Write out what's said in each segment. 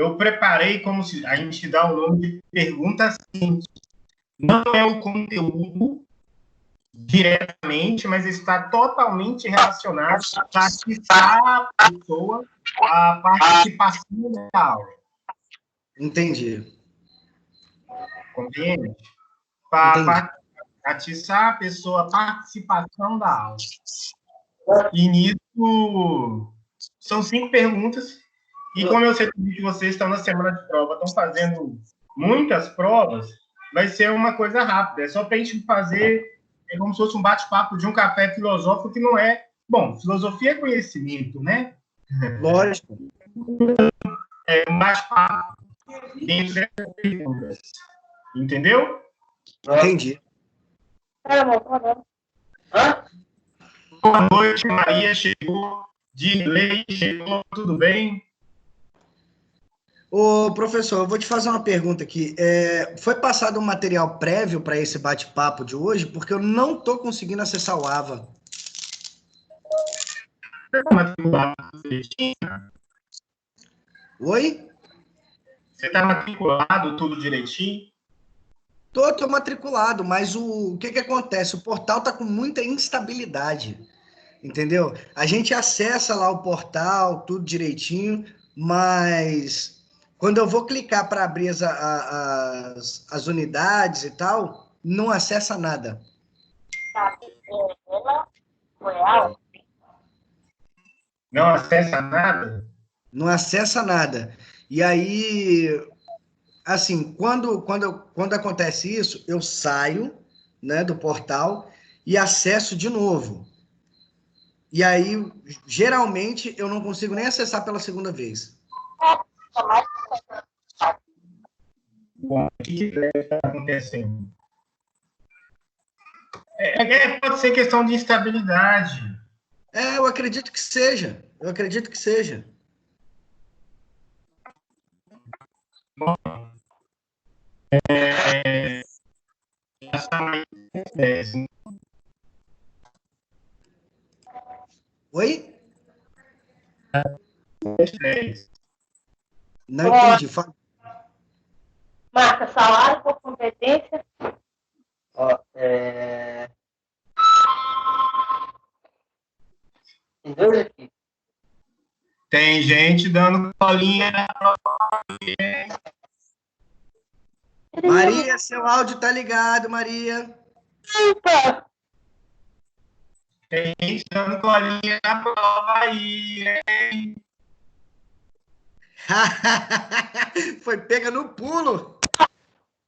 eu preparei como se a gente dá o nome de perguntas simples. Não é o conteúdo diretamente, mas está totalmente relacionado a participar a pessoa, a participação da aula. Entendi. Compreende? Entendi. Atiçar a pessoa, a participação da aula. E nisso, são 5 perguntas. E como eu sei que vocês estão na semana de prova, estão fazendo muitas provas, vai ser uma coisa rápida. É só para a gente fazer, é como se fosse um bate-papo de um café filosófico, que não é... Bom, filosofia é conhecimento, né? Lógico. É um bate-papo dentro dessas perguntas. Entendeu? Entendi. Boa noite, Maria chegou. Dirley chegou, tudo bem? Ô, professor, eu vou te fazer uma pergunta aqui. Foi passado um material prévio para esse bate-papo de hoje? Porque eu não estou conseguindo acessar o AVA. Você está matriculado direitinho? Oi? Você está matriculado tudo direitinho? Tô matriculado, mas o que acontece? O portal está com muita instabilidade, entendeu? A gente acessa lá o portal, tudo direitinho, mas quando eu vou clicar para abrir as unidades e tal, não acessa nada. Não acessa nada? Não acessa nada. E aí, assim, quando acontece isso, eu saio, né, do portal e acesso de novo. E aí, geralmente, eu não consigo nem acessar pela segunda vez. Bom, o que deve estar acontecendo? Pode ser questão de instabilidade. Eu acredito que seja. Eu acredito que seja. Bom, Oi? estresse. Não entendi. Marca salário por competência. Tem dois aqui. Tem gente dando colinha na prova. Maria, seu áudio tá ligado, Maria. Eita! Tem gente dando colinha na prova aí, hein? Foi pega no pulo.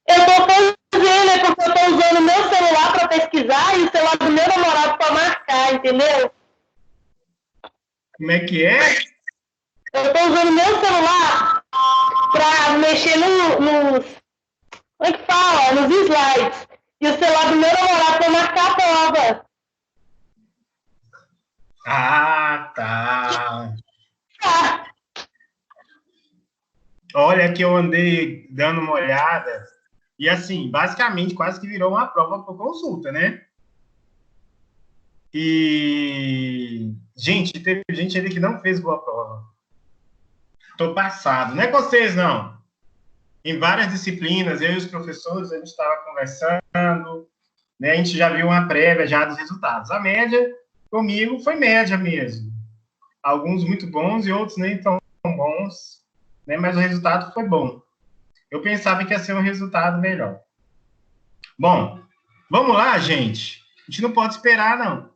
Eu tô fazendo, é porque eu tô usando meu celular pra pesquisar e o celular do meu namorado pra marcar, entendeu? Como é que é? Eu tô usando meu celular pra mexer nos... Como é que fala? Nos slides. E o celular do meu namorado pra marcar a prova. Ah, tá. Ah, Olha que eu andei dando uma olhada e, assim, basicamente quase que virou uma prova por consulta, né? E, gente, teve gente ali que não fez boa prova. Tô passado. Não é com vocês, não. Em várias disciplinas, eu e os professores, a gente estava conversando, né? A gente já viu uma prévia já dos resultados. A média, comigo, foi média mesmo. Alguns muito bons e outros nem tão bons, né? Mas o resultado foi bom. Eu pensava que ia ser um resultado melhor. Bom, vamos lá, gente. A gente não pode esperar, não.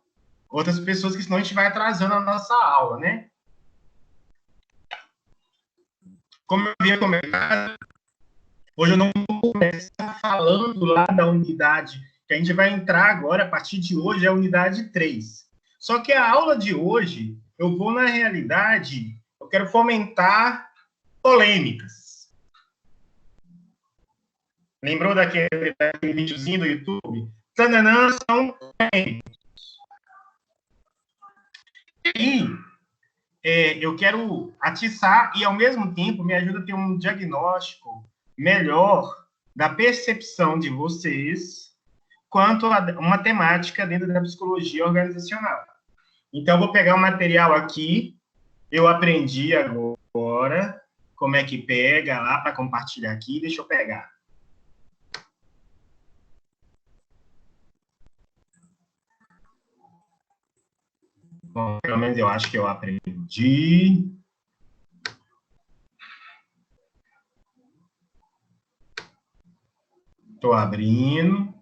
Outras pessoas, que senão a gente vai atrasando a nossa aula, né? Como eu havia comentado, hoje eu não vou começar falando lá da unidade, que a gente vai entrar agora, a partir de hoje, é a unidade 3. Só que a aula de hoje, eu vou, na realidade, eu quero fomentar polêmicas. Lembrou daquele videozinho do YouTube? Tananã, são polêmicas. E eu quero atiçar e, ao mesmo tempo, me ajuda a ter um diagnóstico melhor da percepção de vocês quanto a uma temática dentro da psicologia organizacional. Então, eu vou pegar o material aqui, eu aprendi agora, como é que pega lá para compartilhar aqui. Deixa eu pegar. Bom, pelo menos eu acho que eu aprendi. Estou abrindo.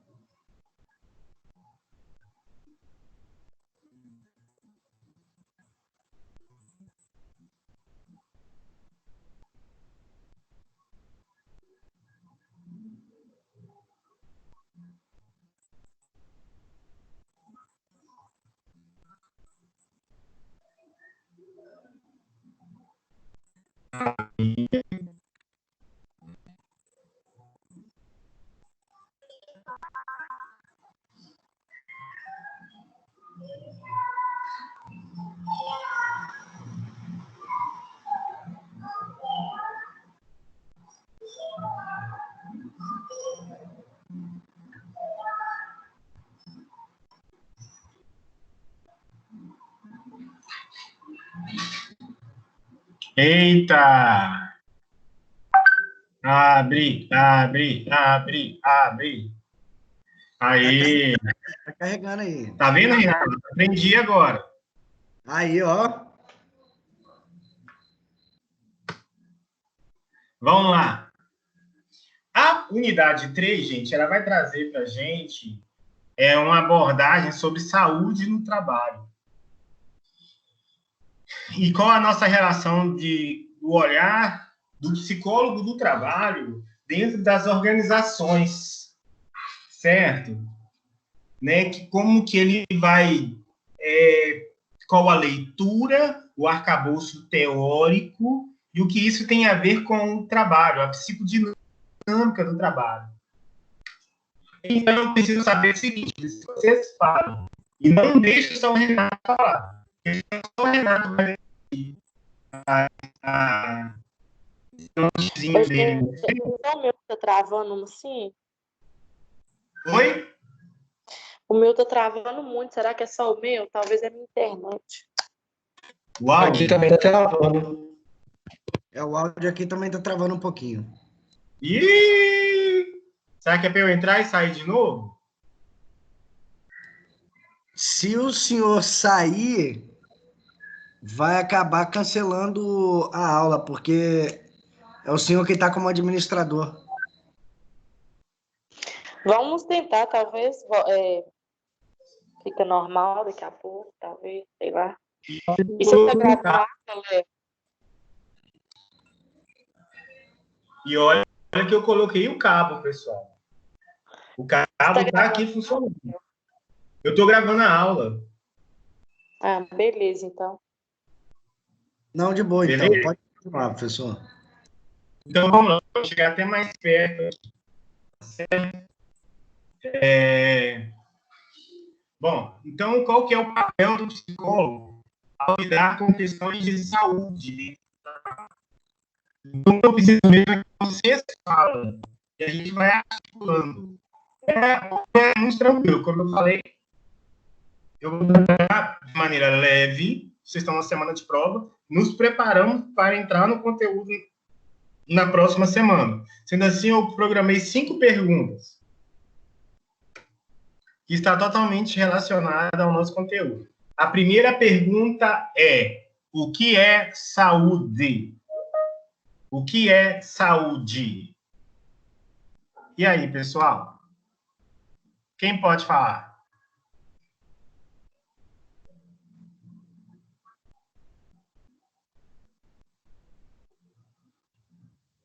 Eita! Abre, abre, abre, abre. Aí. Tá carregando aí. Tá vendo, Renato? Aprendi agora. Aí, ó. Vamos lá. A unidade 3, gente, ela vai trazer para a gente uma abordagem sobre saúde no trabalho. E qual a nossa relação do olhar do psicólogo do trabalho dentro das organizações, certo? Né? Como que ele vai... qual a leitura, o arcabouço teórico e o que isso tem a ver com o trabalho, a psicodinâmica do trabalho. Então, eu preciso saber o seguinte, se vocês falam, e não deixe só o Renato falar, porque só o Renato vai Hoje, o meu tá travando assim? Oi? O meu tá travando muito. Será que é só o meu? Talvez é a minha internet. O áudio também tá travando. O áudio aqui também tá travando um pouquinho. Ih! Será que é para eu entrar e sair de novo? Se o senhor sair, vai acabar cancelando a aula, porque é o senhor que está como administrador. Vamos tentar, talvez fica normal daqui a pouco, talvez, sei lá. E se eu gravar, galera? E olha que eu coloquei o cabo, pessoal. O cabo tá aqui funcionando. Eu estou gravando a aula. Ah, beleza, então. Não, de boa, Beleza? então. Pode continuar, professor. Então, vamos lá. Vou chegar até mais perto aqui. Bom, então, qual que é o papel do psicólogo ao lidar com questões de saúde? Então, eu preciso mesmo que vocês falem, e a gente vai articulando. É muito tranquilo, como eu falei, eu vou trabalhar de maneira leve, vocês estão na semana de prova, nos preparamos para entrar no conteúdo na próxima semana. Sendo assim, eu programei 5 perguntas que está totalmente relacionada ao nosso conteúdo. A primeira pergunta é: o que é saúde? O que é saúde? E aí, pessoal? Quem pode falar?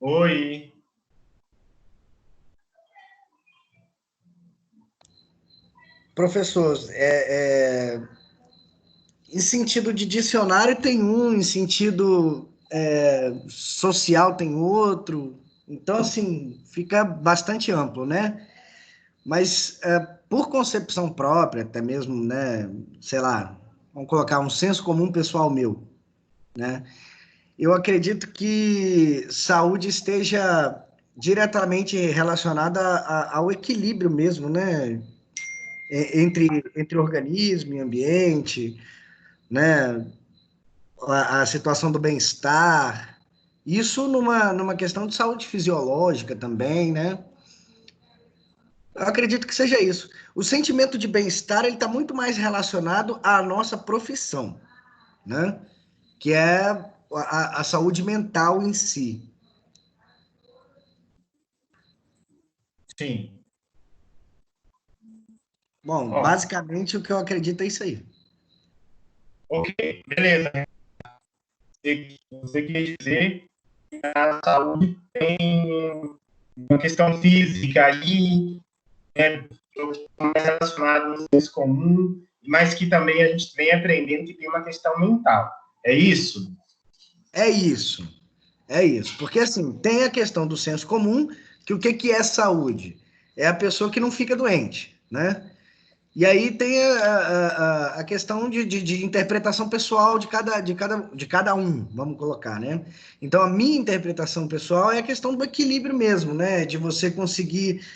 Oi. Professor, em sentido de dicionário tem um, em sentido social tem outro. Então, assim, fica bastante amplo, né? Mas, por concepção própria, até mesmo, né, sei lá, vamos colocar um senso comum pessoal meu, né? Eu acredito que saúde esteja diretamente relacionada ao equilíbrio mesmo, né? Entre organismo e ambiente, né? A situação do bem-estar. Isso numa questão de saúde fisiológica também, né? Eu acredito que seja isso. O sentimento de bem-estar ele está muito mais relacionado à nossa profissão, né? Que é a saúde mental em si. Sim. Bom, Ó, basicamente o que eu acredito é isso aí. ok, beleza. Você quer dizer que a saúde tem uma questão física aí, né, mais relacionada no senso comum, mas que também a gente vem aprendendo que tem uma questão mental. É isso? É isso. É isso. Porque, assim, tem a questão do senso comum, que o que é saúde? É a pessoa que não fica doente, né? E aí tem a questão de interpretação pessoal de cada um, vamos colocar, né? Então, a minha interpretação pessoal é a questão do equilíbrio mesmo, né? De você conseguir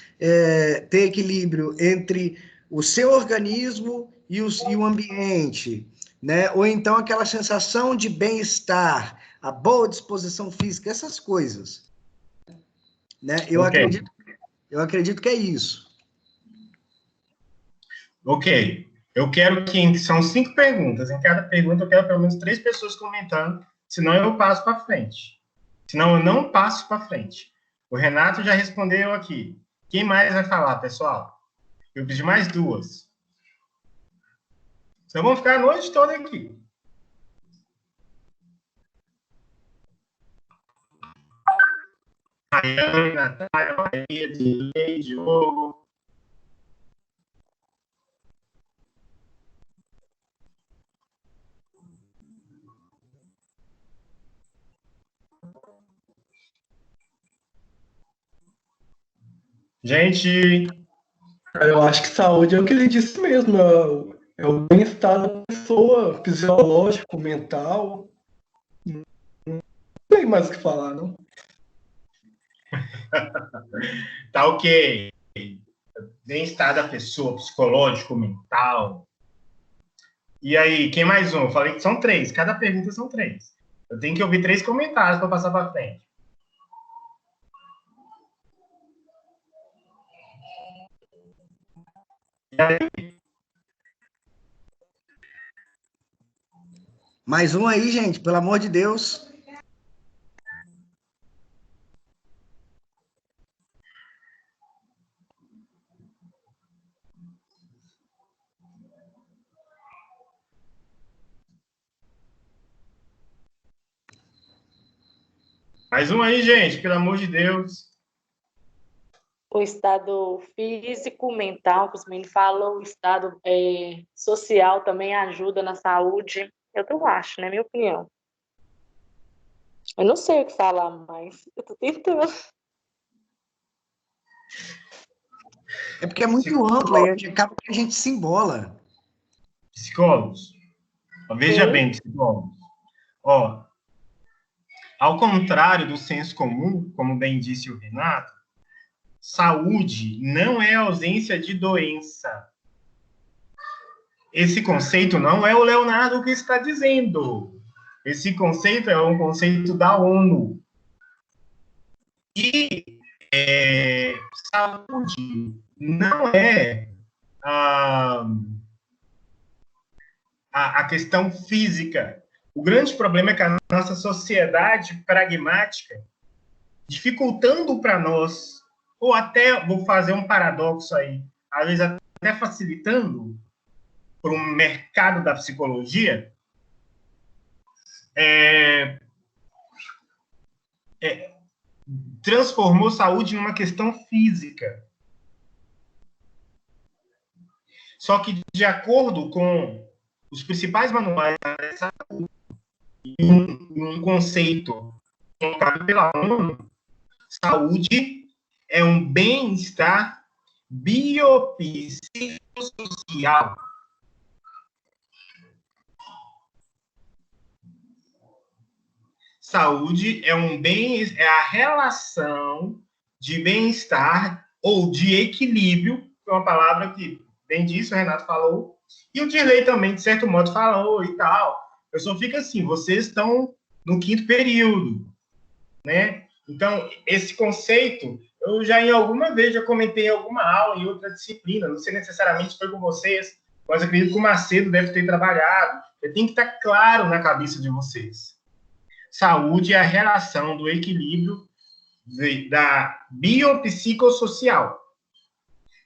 ter equilíbrio entre o seu organismo e o ambiente, né? Ou então aquela sensação de bem-estar, a boa disposição física, essas coisas, né? Eu Ok, acredito, eu acredito que é isso. ok. Eu quero que são 5 perguntas. Em cada pergunta eu quero pelo menos 3 pessoas comentando, senão eu passo para frente. Senão eu não passo para frente. O Renato já respondeu aqui. Quem mais vai falar, pessoal? Eu preciso de mais 2. Senão vamos ficar a noite toda aqui. Rayane, Natália, Maria, Dirley, Diogo. Gente, Eu acho que saúde é o que ele disse mesmo, é o bem-estar da pessoa, fisiológico, mental. Não tem mais o que falar, não. tá ok. Bem-estar da pessoa, psicológico, mental. E aí, quem mais um? Eu falei que são 3. Cada pergunta são 3. Eu tenho que ouvir 3 comentários para passar para frente. E aí, Mais um aí, gente, pelo amor de Deus. mais um aí, gente, pelo amor de Deus. O estado físico, mental, que os meninos falam, o estado social também ajuda na saúde. Eu não acho, né? Minha opinião. Eu não sei o que falar, mas eu tô tentando. É porque é muito amplo e acaba que a gente se embola. Psicólogos. Veja Sim. bem, psicólogos. Ó, ao contrário do senso comum, como bem disse o Renato, saúde não é ausência de doença. Esse conceito não é o Leonardo que está dizendo. Esse conceito é um conceito da ONU. E saúde não é a questão física. O grande problema é que a nossa sociedade pragmática, dificultando para nós, ou até, vou fazer um paradoxo aí, às vezes até facilitando para o mercado da psicologia, transformou saúde numa questão física. Só que, de acordo com os principais manuais da saúde, um conceito colocado pela ONU, saúde é um bem-estar biopsicossocial. Saúde é a relação de bem-estar ou de equilíbrio, que é uma palavra que, bem disso, o Renato falou, e o Dirley também, de certo modo, falou e tal. Eu só fico assim, vocês estão no 5º período. né? Então, esse conceito, eu já em alguma vez já comentei em alguma aula, em outra disciplina, não sei necessariamente foi com vocês, mas eu acredito que o Macedo deve ter trabalhado. Tem que estar claro na cabeça de vocês. Saúde é a relação do equilíbrio da biopsicossocial.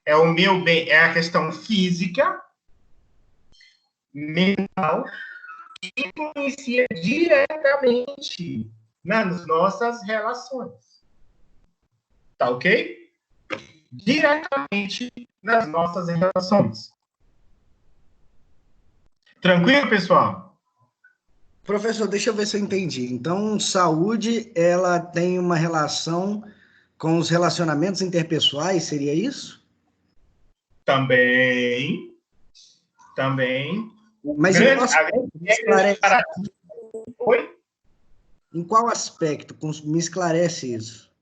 É o meu bem, é a questão física, mental, que influencia diretamente nas nossas relações. Tá ok? Diretamente nas nossas relações. Tranquilo, pessoal? Professor, deixa eu ver se eu entendi. Então, saúde, ela tem uma relação com os relacionamentos interpessoais, seria isso? Também. Mas em qual aspecto? Me esclarece. Oi? Em qual aspecto? Me esclarece isso.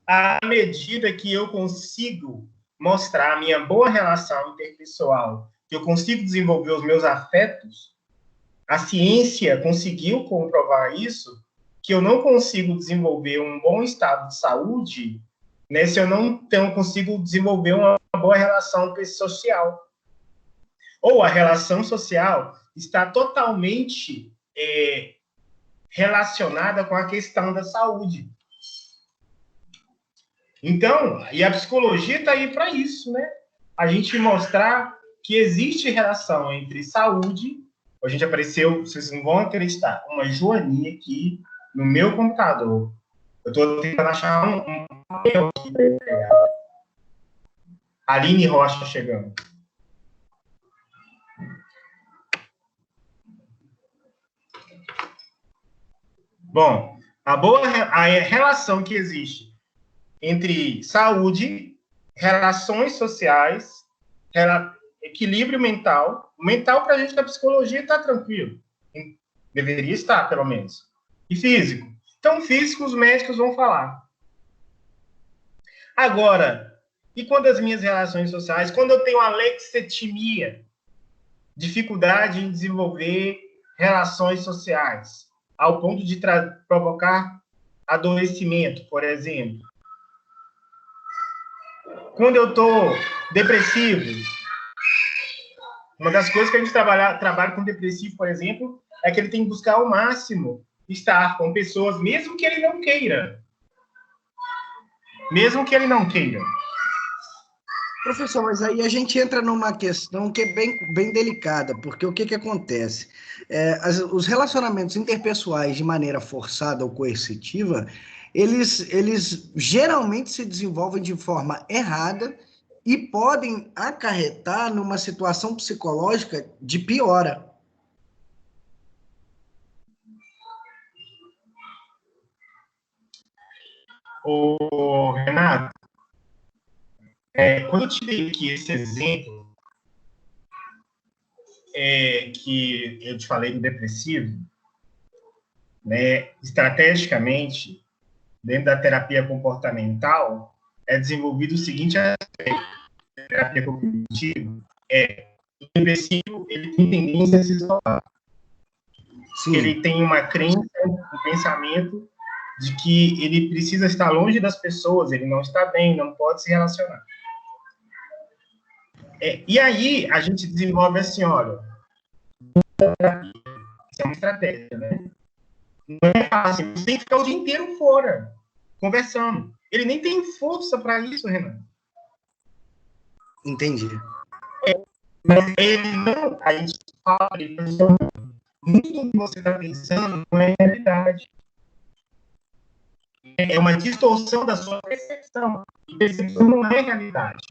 À medida que eu consigo mostrar a minha boa relação interpessoal, que eu consigo desenvolver os meus afetos, a ciência conseguiu comprovar isso, que eu não consigo desenvolver um bom estado de saúde, né, se eu não consigo desenvolver uma boa relação social. Ou a relação social está totalmente relacionada com a questão da saúde. Então, e a psicologia está aí para isso, né? A gente mostrar que existe relação entre saúde. A gente apareceu, vocês não vão acreditar, uma joaninha aqui no meu computador. Eu estou tentando achar um Aline Rocha chegando. Bom, a relação que existe entre saúde, relações sociais, equilíbrio mental. O mental, para a gente da psicologia, está tranquilo. Deveria estar, pelo menos. E físico. Então, físico, os médicos vão falar. Agora, e quando as minhas relações sociais, quando eu tenho alexithymia, dificuldade em desenvolver relações sociais, ao ponto de provocar adoecimento, por exemplo. Quando eu estou depressivo, uma das coisas que a gente trabalha com depressivo, por exemplo, é que ele tem que buscar ao máximo estar com pessoas, mesmo que ele não queira. Mesmo que ele não queira. Professor, mas aí a gente entra numa questão que é bem delicada, porque o que acontece? Os relacionamentos interpessoais de maneira forçada ou coercitiva, eles geralmente se desenvolvem de forma errada e podem acarretar numa situação psicológica de piora. Ô, Renato, quando eu te dei aqui esse exemplo, que eu te falei do depressivo, né, estrategicamente, dentro da terapia comportamental, é desenvolvido o seguinte aspecto: a terapia cognitiva o depressivo, ele tem tendência a se isolar. Sim. Ele tem uma crença, um pensamento de que ele precisa estar longe das pessoas, ele não está bem, não pode se relacionar. E aí, a gente desenvolve assim, olha, isso é uma estratégia, né? Não é fácil, você tem que ficar o dia inteiro fora, conversando. Ele nem tem força para isso, Renan. Entendi. Mas ele não, a gente fala, muito do que você está pensando não é realidade. É uma distorção da sua percepção. E percepção não é realidade.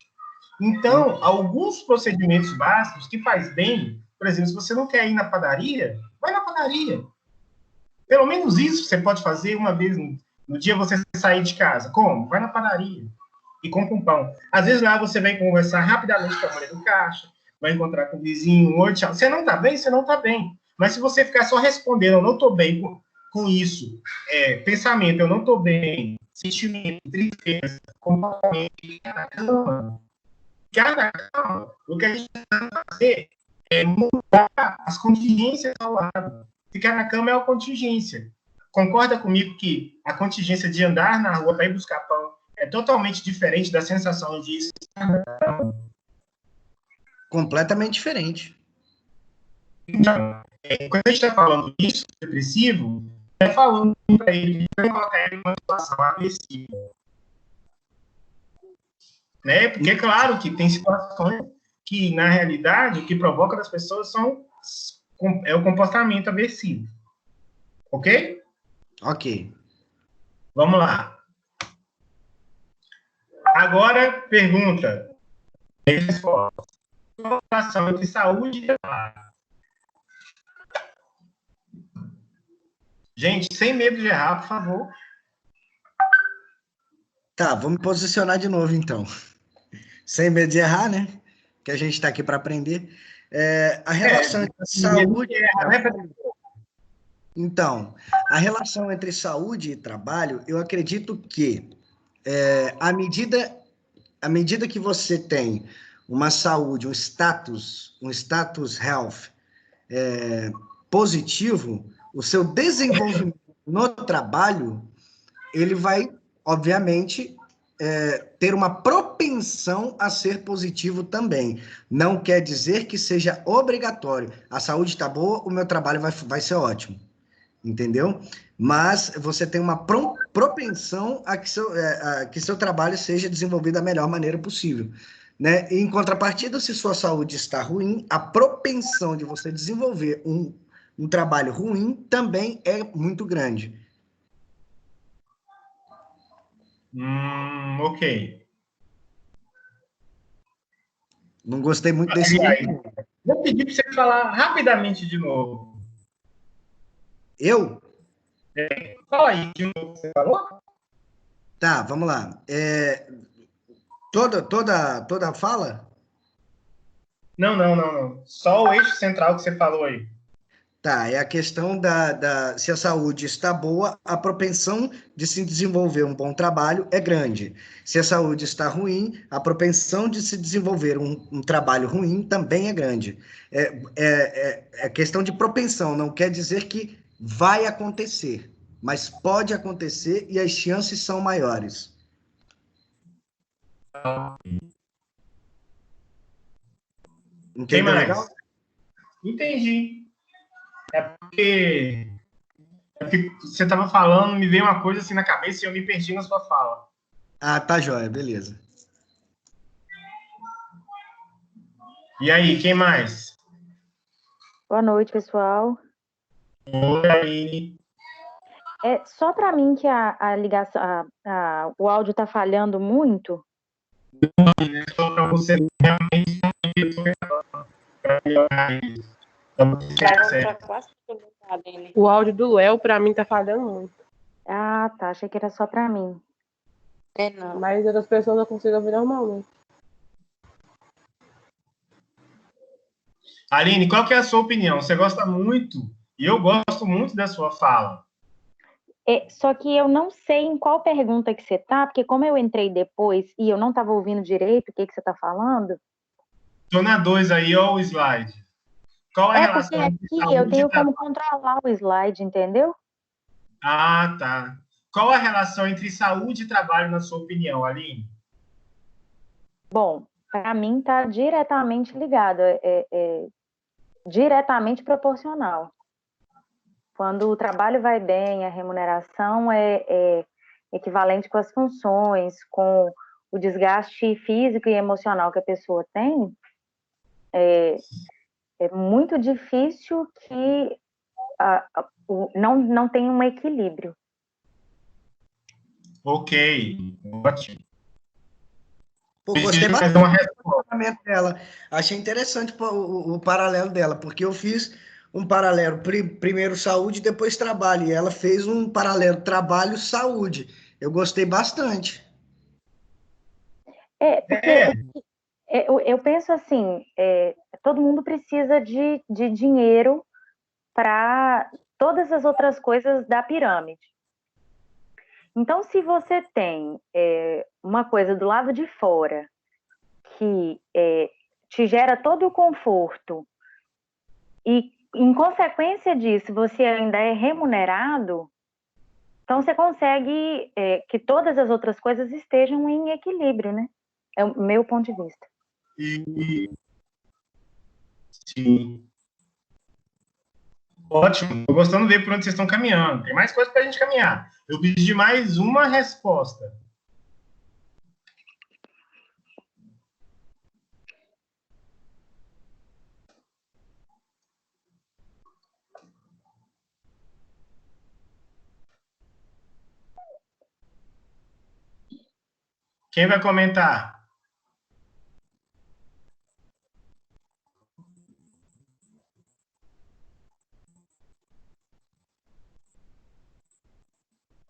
Então, alguns procedimentos básicos que faz bem, por exemplo, se você não quer ir na padaria, vai na padaria. Pelo menos isso você pode fazer uma vez no dia você sair de casa. Como? Vai na padaria e compra um pão. Às vezes lá você vai conversar rapidamente com a mulher do caixa, vai encontrar com o vizinho, oi, tchau. Você não está bem? Você não está bem. Mas se você ficar só respondendo, eu não estou bem com isso, pensamento, eu não estou bem, sentimento, tristeza, comportamento, ficar na cama. O que a gente tem que fazer é mudar as contingências ao lado. Ficar na cama é uma contingência. concorda comigo que a contingência de andar na rua para ir buscar pão é totalmente diferente da sensação de estar? Completamente diferente. Então, quando a gente está falando disso, depressivo, é falando para ele não colocar ele numa situação agressiva. Né? Porque, claro, que tem situações que, na realidade, o que provoca nas pessoas é o comportamento aversivo. Ok? Ok. Vamos lá. Agora, pergunta. Resposta. Qual a relação entre saúde e trabalho? Gente, sem medo de errar, por favor. Tá, vou me posicionar de novo, então. Sem medo de errar, né? Que a gente está aqui para aprender. A relação entre saúde e trabalho. Então, a relação entre saúde e trabalho, eu acredito que à medida que você tem uma saúde, um status health positivo, o seu desenvolvimento no trabalho, ele vai, obviamente, ter uma propensão a ser positivo também. Não quer dizer que seja obrigatório. A saúde está boa, o meu trabalho vai ser ótimo. Entendeu? Mas você tem uma propensão a que seu trabalho seja desenvolvido da melhor maneira possível. Né? Em contrapartida, se sua saúde está ruim, a propensão de você desenvolver um trabalho ruim também é muito grande. Ok. Não gostei muito desse. Vou pedir para você falar rapidamente de novo. Eu? Fala aí de novo, você falou? Tá, vamos lá. Toda fala? Não. Só o eixo central que você falou aí. Tá, é a questão se a saúde está boa, a propensão de se desenvolver um bom trabalho é grande. Se a saúde está ruim, a propensão de se desenvolver um trabalho ruim também é grande. É questão de propensão, não quer dizer que vai acontecer, mas pode acontecer e as chances são maiores. Quem Entendeu mais? legal? Entendi. É porque você estava falando, me veio uma coisa assim na cabeça e eu me perdi na sua fala. Ah, tá joia, beleza. E aí, quem mais? Boa noite, pessoal. Oi, Aline. É só para mim que a ligação, o áudio está falhando muito. Só para você realmente para melhorar isso. O áudio do Léo, para mim, tá falhando muito. Ah, tá. Achei que era só para mim. Não. Mas outras pessoas eu consigo ouvir normalmente. Aline, qual que é a sua opinião? Você gosta muito, e eu gosto muito da sua fala. Só que eu não sei em qual pergunta que você tá, porque como eu entrei depois e eu não estava ouvindo direito o que você está falando. Estou na 2 aí, ó, o slide. Qual é a porque relação aqui eu tenho como controlar o slide, entendeu? Ah, tá. Qual a relação entre saúde e trabalho, na sua opinião, Aline? Bom, para mim está diretamente ligado, diretamente proporcional. Quando o trabalho vai bem, a remuneração é equivalente com as funções, com o desgaste físico e emocional que a pessoa tem, é muito difícil que não tenha um equilíbrio. Ok, ótimo. Pô, gostei bastante do comportamento dela. Achei interessante o paralelo dela, porque eu fiz um paralelo primeiro saúde, depois trabalho, e ela fez um paralelo trabalho-saúde. Eu gostei bastante. Porque eu penso assim, todo mundo precisa de dinheiro para todas as outras coisas da pirâmide. Então, se você tem uma coisa do lado de fora que te gera todo o conforto e, em consequência disso, você ainda é remunerado, Então, você consegue que todas as outras coisas estejam em equilíbrio, né? É o meu ponto de vista. Sim. Ótimo. Estou gostando de ver por onde vocês estão caminhando. Tem mais coisa para a gente caminhar. Eu pedi mais uma resposta. Quem vai comentar?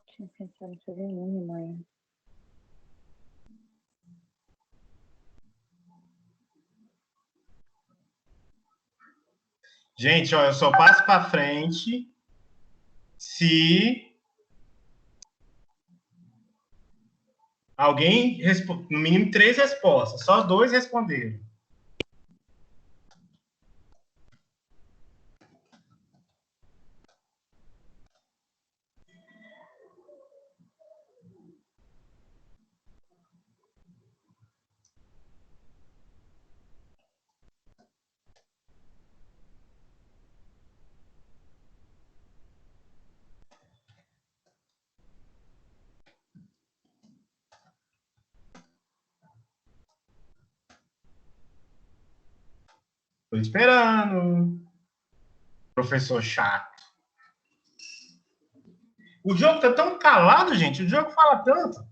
Tinha pensado em fazer mínimo aí. Gente, ó, eu só passo para frente se alguém, no mínimo 3 respostas. Só 2 responderam. Estou esperando. Professor chato. O jogo tá tão calado, gente. O jogo fala tanto.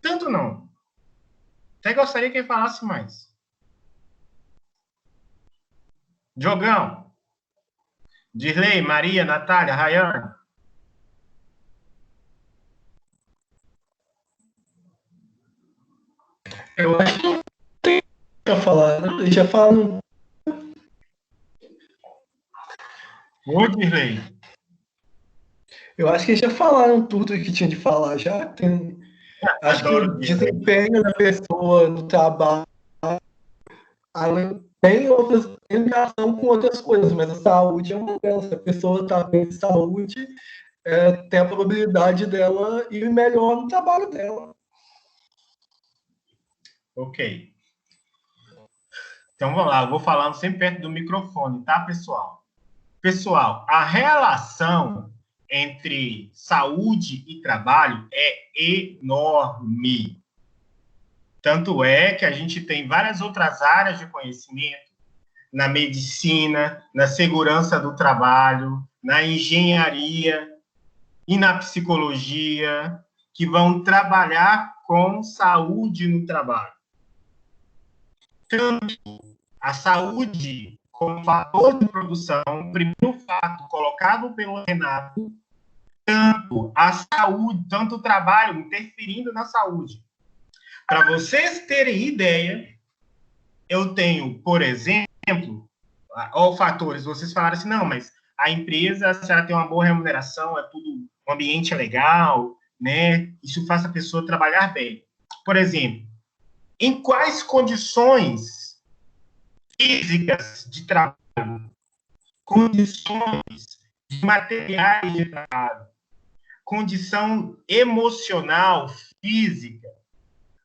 Tanto não. Até gostaria que ele falasse mais. Jogão. Dirley, Maria, Natália, Rayane. Eu acho que não tem pra falar, né? Eles já falam. Ô, Dirley. Eu acho que eles já falaram tudo que tinha de falar já. Acho que o desempenho da pessoa no trabalho tem outras tem ligação com outras coisas, mas a saúde é uma delas. Se a pessoa está bem de saúde, tem a probabilidade dela ir melhor no trabalho dela. Ok. Então, vamos lá. Eu vou falando sempre perto do microfone, tá, pessoal? Pessoal, a relação entre saúde e trabalho é enorme. Tanto é que a gente tem várias outras áreas de conhecimento, na medicina, na segurança do trabalho, na engenharia e na psicologia, que vão trabalhar com saúde no trabalho. Tanto a saúde como fator de produção, o primeiro fato colocado pelo Renato, tanto a saúde, tanto o trabalho interferindo na saúde. Para vocês terem ideia, eu tenho, por exemplo, fatores, vocês falaram assim, não, mas a empresa, se ela tem uma boa remuneração, é tudo, um ambiente legal, né? Isso faz a pessoa trabalhar bem. Por exemplo, em quais condições físicas de trabalho, condições de materiais de trabalho, condição emocional, física,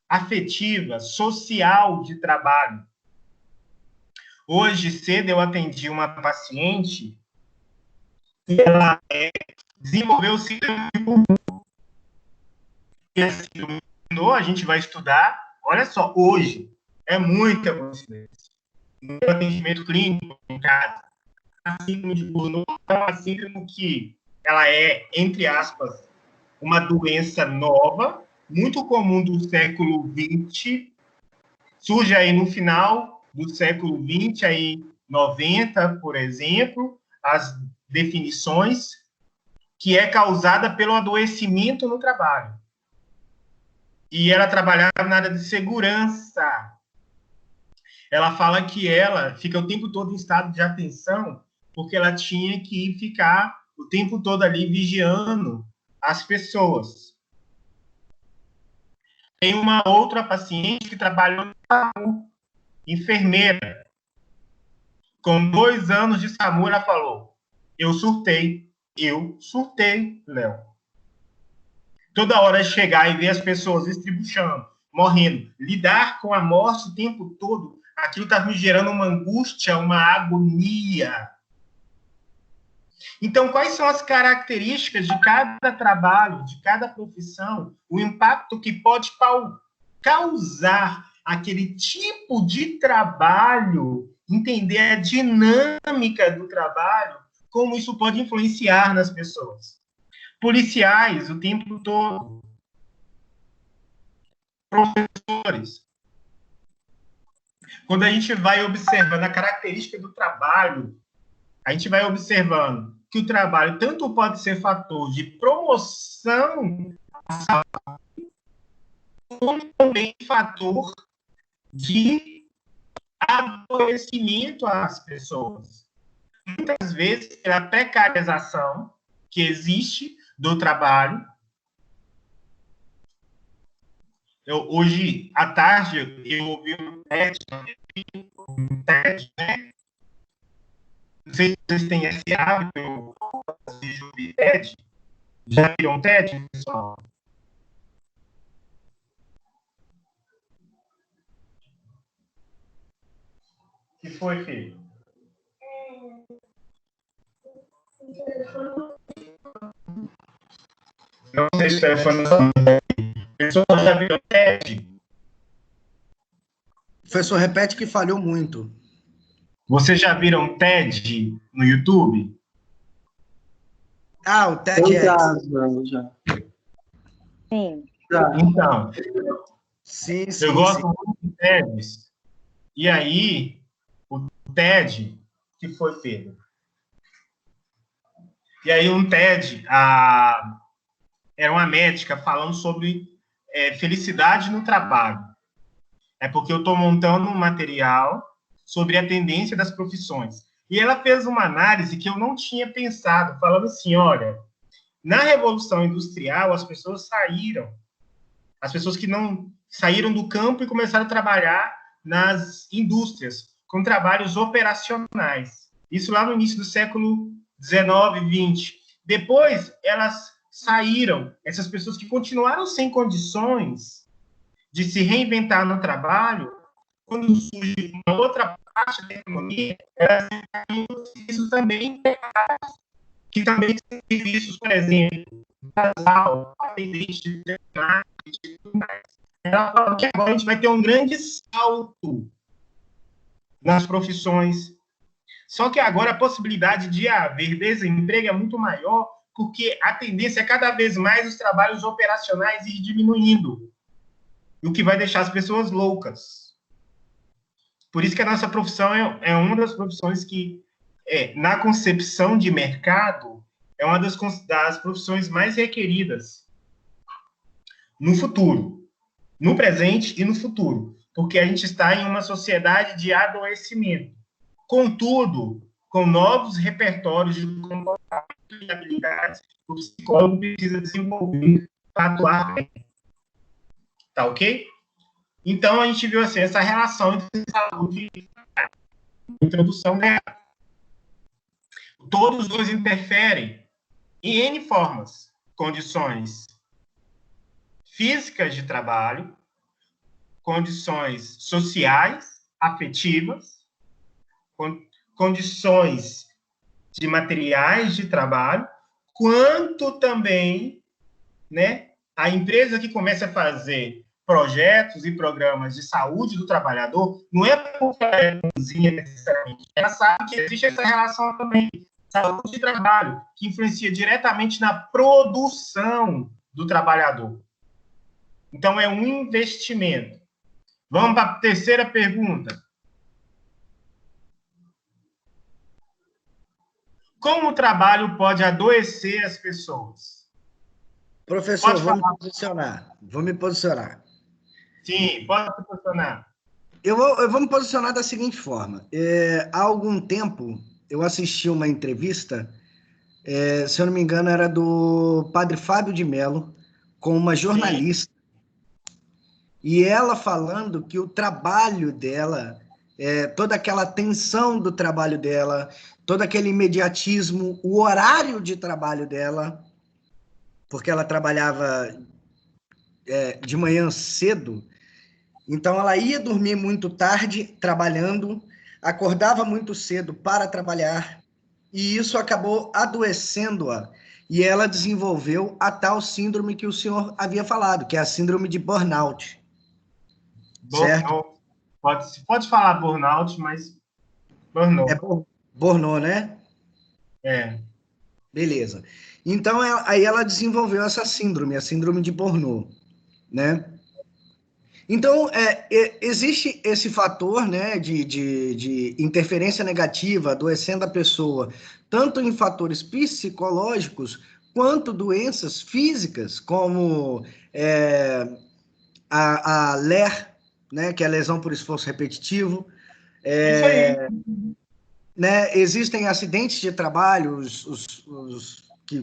afetiva, social de trabalho. Hoje cedo eu atendi uma paciente que ela desenvolveu síndrome de pulmão. E a síndrome de pulmão, a gente vai estudar, olha só, hoje, é muita coincidência. No atendimento clínico em casa, a síndrome de Burnout é uma síndrome que ela é, entre aspas, uma doença nova, muito comum do século XX, surge aí no final do século XX, aí 90, por exemplo, as definições, que é causada pelo adoecimento no trabalho. E ela trabalhava na área de segurança. Ela fala que ela fica o tempo todo em estado de atenção, porque ela tinha que ficar o tempo todo ali vigiando as pessoas. Tem uma outra paciente que trabalhou no SAMU, enfermeira. Com 2 anos de SAMU, ela falou, eu surtei, Léo. Toda hora chegar e ver as pessoas estribuchando, morrendo, lidar com a morte o tempo todo, aquilo está me gerando uma angústia, uma agonia. Então, quais são as características de cada trabalho, de cada profissão, o impacto que pode causar aquele tipo de trabalho, entender a dinâmica do trabalho, como isso pode influenciar nas pessoas. Policiais o tempo todo, professores. Quando a gente vai observando a característica do trabalho, a gente vai observando que o trabalho tanto pode ser fator de promoção, como também fator de adoecimento às pessoas. Muitas vezes, pela precarização que existe do trabalho. Hoje, à tarde, eu ouvi um TED, né? Não sei se vocês têm esse hábito de ouvir TED. Já viram um TED, pessoal? O que foi, filho? Não sei se o telefone pessoal já viu o TED? Professor, repete que falhou muito. Vocês já viram TED no YouTube? Ah, o TEDx. Já. Sim. Então, Sim, eu gosto muito de TEDs. E aí, o TED, que foi feito? E aí, um TED, era uma médica falando sobre felicidade no trabalho. É porque eu estou montando um material sobre a tendência das profissões. E ela fez uma análise que eu não tinha pensado, falando assim, olha, na Revolução Industrial, as pessoas saíram. As pessoas que não saíram do campo e começaram a trabalhar nas indústrias, com trabalhos operacionais. Isso lá no início do século XIX, XX. Depois, elas saíram, essas pessoas que continuaram sem condições de se reinventar no trabalho, quando surge uma outra parte da economia, elas isso também, que também são serviços, por exemplo, casal, atendente de marketing e tudo mais. Ela fala que agora a gente vai ter um grande salto nas profissões. Só que agora a possibilidade de haver desemprego é muito maior, porque a tendência é cada vez mais os trabalhos operacionais ir diminuindo, o que vai deixar as pessoas loucas. Por isso que a nossa profissão é uma das profissões que, na concepção de mercado, é uma das profissões mais requeridas no futuro, no presente e no futuro, porque a gente está em uma sociedade de adoecimento. Contudo, com novos repertórios de comportamento e habilidades, o psicólogo precisa desenvolver para atuar bem. Tá ok? Então, a gente viu assim, essa relação entre saúde e introdução dela. Todos os dois interferem em N formas, condições físicas de trabalho, condições sociais, afetivas, condições de materiais de trabalho, quanto também, né, a empresa que começa a fazer projetos e programas de saúde do trabalhador, não é porque ela é bonzinha necessariamente, ela sabe que existe essa relação também, saúde e trabalho, que influencia diretamente na produção do trabalhador. Então, é um investimento. Vamos para a terceira pergunta. Como o trabalho pode adoecer as pessoas? Professor, vou me posicionar. Sim, pode se posicionar. Eu vou me posicionar da seguinte forma. Há algum tempo, eu assisti uma entrevista, se eu não me engano, era do Padre Fábio de Mello, com uma jornalista. Sim. E ela falando que o trabalho dela, toda aquela tensão do trabalho dela, todo aquele imediatismo, o horário de trabalho dela, porque ela trabalhava de manhã cedo, então ela ia dormir muito tarde trabalhando, acordava muito cedo para trabalhar, e isso acabou adoecendo-a, e ela desenvolveu a tal síndrome que o senhor havia falado, que é a síndrome de burnout, certo? Burnout. Pode falar burnout, mas É burnout. burnout, né? É. Beleza. Então, aí ela desenvolveu essa síndrome, a síndrome de Burnout, né? Então, existe esse fator, né, de interferência negativa, adoecendo a pessoa, tanto em fatores psicológicos, quanto doenças físicas, como a LER, né, que é a lesão por esforço repetitivo. Isso aí. Né, existem acidentes de trabalho,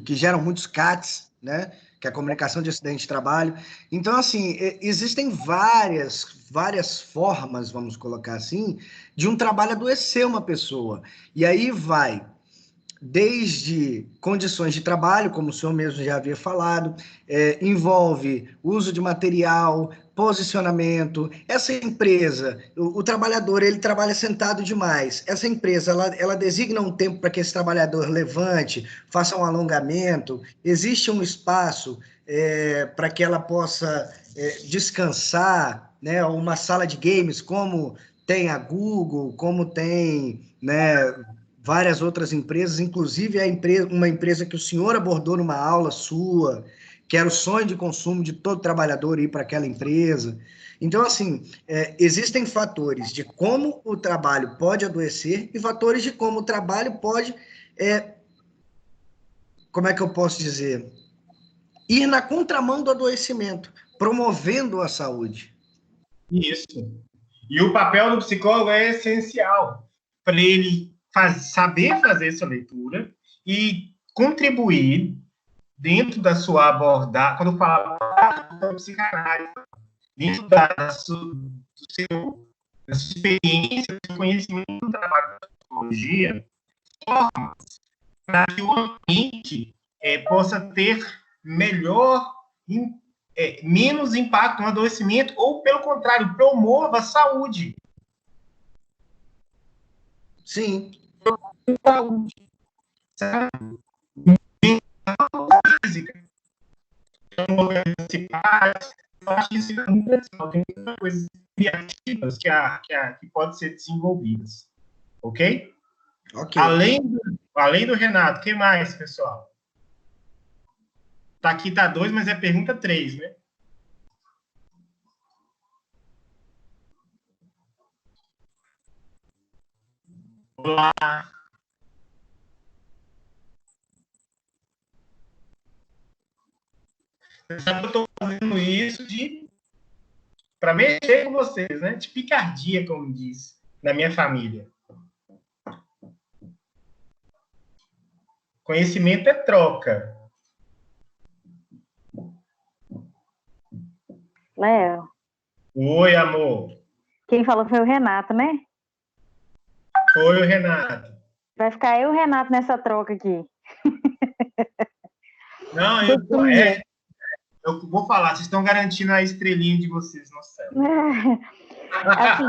que geram muitos CATs, né, que é a comunicação de acidente de trabalho. Então, assim, existem várias formas, vamos colocar assim, de um trabalho adoecer uma pessoa. E aí vai desde condições de trabalho, como o senhor mesmo já havia falado, envolve uso de material, posicionamento. Essa empresa, o trabalhador, ele trabalha sentado demais. Essa empresa, ela designa um tempo para que esse trabalhador levante, faça um alongamento, existe um espaço para que ela possa descansar, né? Uma sala de games, como tem a Google, como tem, né, várias outras empresas, inclusive uma empresa que o senhor abordou numa aula sua, que era o sonho de consumo de todo trabalhador ir para aquela empresa. Então, assim, existem fatores de como o trabalho pode adoecer e fatores de como o trabalho pode, como é que eu posso dizer, ir na contramão do adoecimento, promovendo a saúde. Isso. E o papel do psicólogo é essencial para ele saber fazer essa leitura e contribuir dentro da sua abordagem, quando fala da psicanálise, dentro da sua experiência, do seu conhecimento do trabalho da psicologia, para que o ambiente possa ter menos impacto no adoecimento, ou, pelo contrário, promova a saúde. Sim. Saúde. Sabe? Física. Então, eu acho que isso é muito legal. Tem muitas coisas criativas que podem ser desenvolvidas. Ok? Ok. Além do Renato, o que mais, pessoal? Aqui tá 2, mas é pergunta 3, né? Olá. Eu estou fazendo isso para mexer com vocês, né? De picardia, como diz, na minha família. Conhecimento é troca. Léo, Oi, amor. quem falou foi o Renato, né? Oi, Renato. Vai ficar eu e o Renato nessa troca aqui. Não, eu vou falar, vocês estão garantindo a estrelinha de vocês no céu. Assim,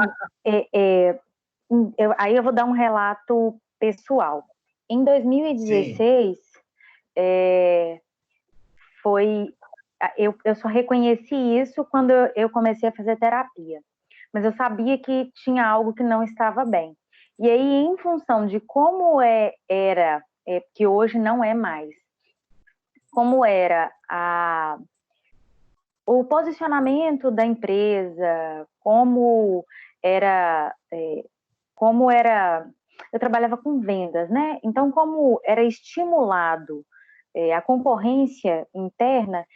aí eu vou dar um relato pessoal. Em 2016, eu só reconheci isso quando eu comecei a fazer terapia. Mas eu sabia que tinha algo que não estava bem. E aí, em função de como era, que hoje não é mais, como era o posicionamento da empresa, como era, eu trabalhava com vendas, né? Então, como era estimulado a concorrência interna,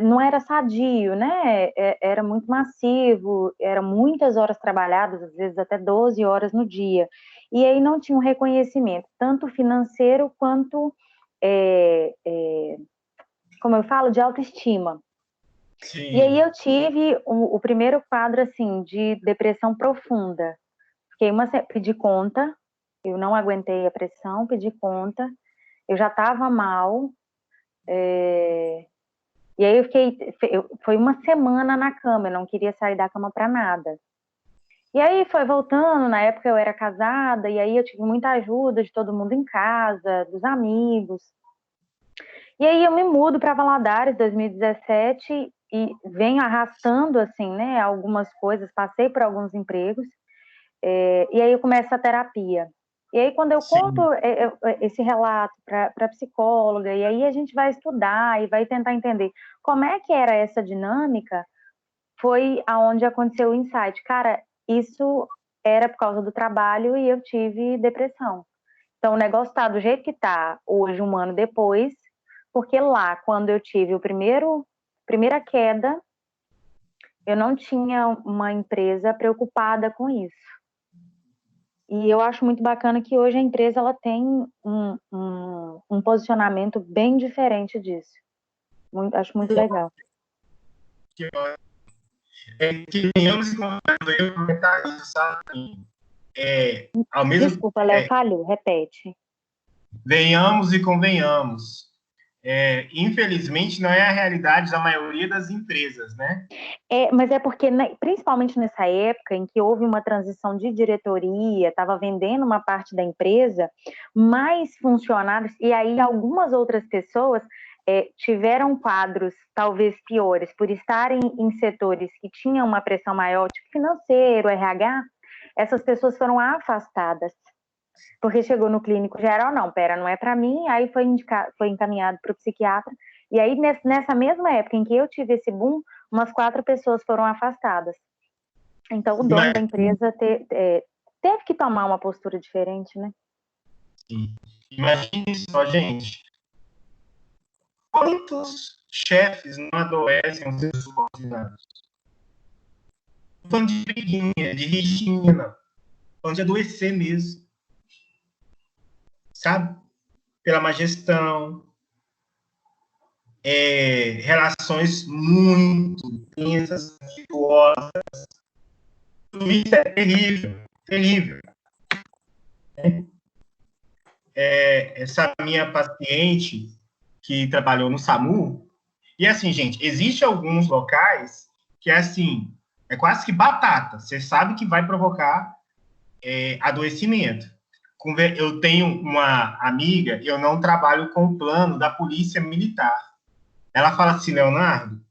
não era sadio, né? Era muito massivo, eram muitas horas trabalhadas, às vezes até 12 horas no dia. E aí não tinha um reconhecimento, tanto financeiro quanto, como eu falo, de autoestima. Sim. E aí eu tive o primeiro quadro, assim, de depressão profunda. Pedi conta, eu não aguentei a pressão, pedi conta, eu já estava mal, E aí foi uma semana na cama, eu não queria sair da cama para nada. E aí foi voltando, na época eu era casada, e aí eu tive muita ajuda de todo mundo em casa, dos amigos. E aí eu me mudo para Valadares, 2017, e venho arrastando, assim, né, algumas coisas, passei por alguns empregos, e aí eu começo a terapia. E aí quando eu conto esse relato para a psicóloga, e aí a gente vai estudar e vai tentar entender como é que era essa dinâmica, foi aonde aconteceu o insight. Cara, isso era por causa do trabalho e eu tive depressão. Então, o negócio está do jeito que está hoje, um ano depois, porque lá, quando eu tive primeira queda, eu não tinha uma empresa preocupada com isso. E eu acho muito bacana que hoje a empresa ela tem um posicionamento bem diferente disso. Acho muito legal. Que venhamos e comentar isso, sabe? Ao mesmo, Desculpa, Léo, falhou, repete. venhamos e convenhamos. Infelizmente, não é a realidade da maioria das empresas, né? Mas é porque, principalmente nessa época em que houve uma transição de diretoria, estava vendendo uma parte da empresa, mais funcionários, e aí algumas outras pessoas tiveram quadros talvez piores, por estarem em setores que tinham uma pressão maior, tipo financeiro, RH, essas pessoas foram afastadas. Porque chegou no clínico geral, não é para mim, aí foi encaminhado para o psiquiatra, e aí nessa mesma época em que eu tive esse boom, umas 4 pessoas foram afastadas. Então o dono da empresa teve que tomar uma postura diferente, né? Sim. Imagine só, gente. Quantos chefes não adoecem os seus subordinados? Falando de briguinha, de rixinha, falando de adoecer mesmo. Sabe? Pela má gestão, relações muito tensas, virtuosas. Tudo isso é terrível, terrível. Essa minha paciente que trabalhou no SAMU, e assim, gente, existem alguns locais que assim, é quase que batata. Você sabe que vai provocar adoecimento. Eu tenho uma amiga, eu não trabalho com o plano da polícia militar. Ela fala assim, Leonardo,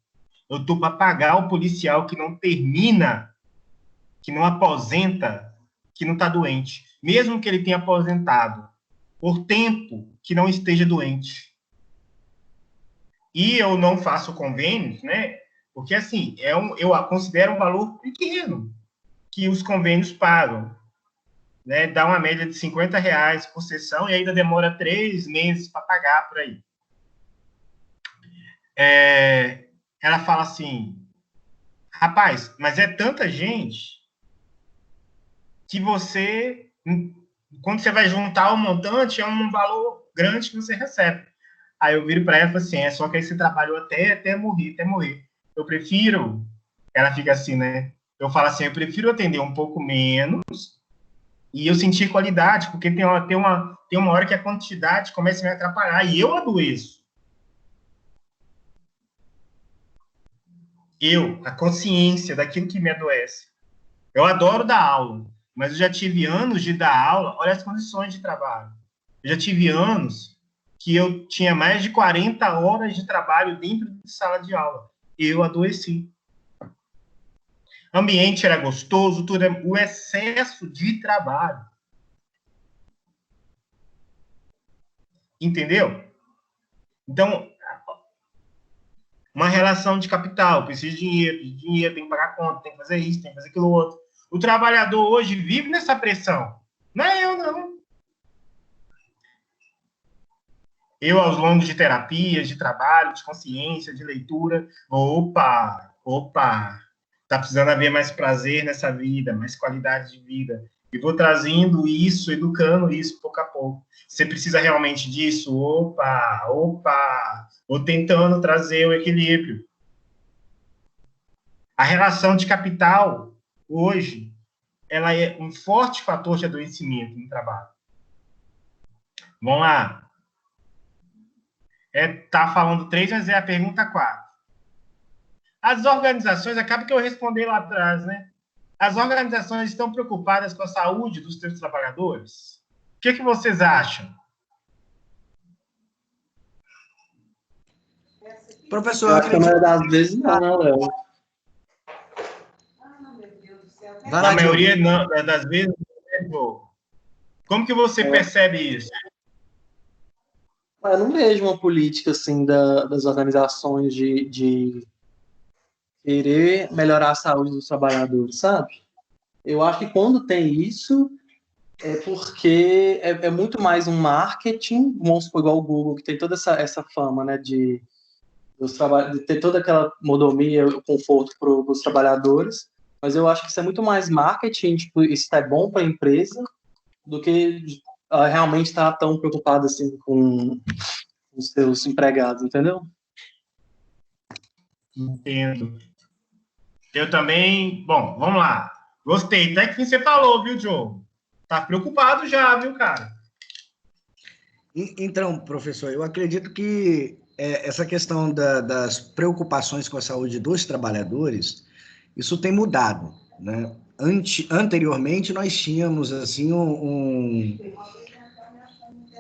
eu tô para pagar o policial que não termina, que não aposenta, que não está doente. Mesmo que ele tenha aposentado por tempo que não esteja doente. E eu não faço convênios, né? Porque, assim, eu considero um valor pequeno que os convênios pagam. Né? Dá uma média de R$50 por sessão e ainda demora 3 meses para pagar por aí. Ela fala assim, rapaz, mas é tanta gente que você, quando você vai juntar o montante, é um valor grande que você recebe. Aí eu viro para ela e falo assim, só que aí você trabalhou até morrer. Eu prefiro, ela fica assim, né? Eu falo assim, eu prefiro atender um pouco menos e eu sentir qualidade, porque tem uma hora que a quantidade começa a me atrapalhar e eu adoeço. A consciência daquilo que me adoece. Eu adoro dar aula, mas eu já tive anos de dar aula, olha as condições de trabalho. Eu já tive anos que eu tinha mais de 40 horas de trabalho dentro de sala de aula. Eu adoeci. O ambiente era gostoso, o excesso de trabalho. Entendeu? Então, uma relação de capital, preciso de dinheiro, tem que pagar conta, tem que fazer isso, tem que fazer aquilo outro. O trabalhador hoje vive nessa pressão. Não é eu, não. Eu, aos longos de terapias, de trabalho, de consciência, de leitura, opa, tá precisando haver mais prazer nessa vida, mais qualidade de vida. E vou trazendo isso, educando isso pouco a pouco. Você precisa realmente disso? Opa, vou tentando trazer o equilíbrio. A relação de capital, hoje, ela é um forte fator de adoecimento no trabalho. Vamos lá. Tá falando 3, mas é a pergunta 4. As organizações, acaba que eu respondi lá atrás, né? As organizações estão preocupadas com a saúde dos seus trabalhadores? O que vocês acham? Professor, Eu acho que a maioria das vezes não, né, Léo? Na maioria das vezes, como que você percebe isso? Eu não vejo uma política assim das organizações de querer melhorar a saúde dos trabalhadores, sabe? Eu acho que quando tem isso, é porque é muito mais um marketing, vamos supor, igual o Google, que tem toda essa fama, né, de ter toda aquela mordomia, o conforto para os trabalhadores, mas eu acho que isso é muito mais marketing, tipo, isso é bom para a empresa, do que realmente estar tão preocupado assim com os seus empregados, entendeu? Entendo. Eu também... Bom, vamos lá. Gostei. Até que você falou, viu, Joe? Tá preocupado já, viu, cara? Então, professor, eu acredito que essa questão das preocupações com a saúde dos trabalhadores, isso tem mudado, né? Anteriormente, nós tínhamos, assim, um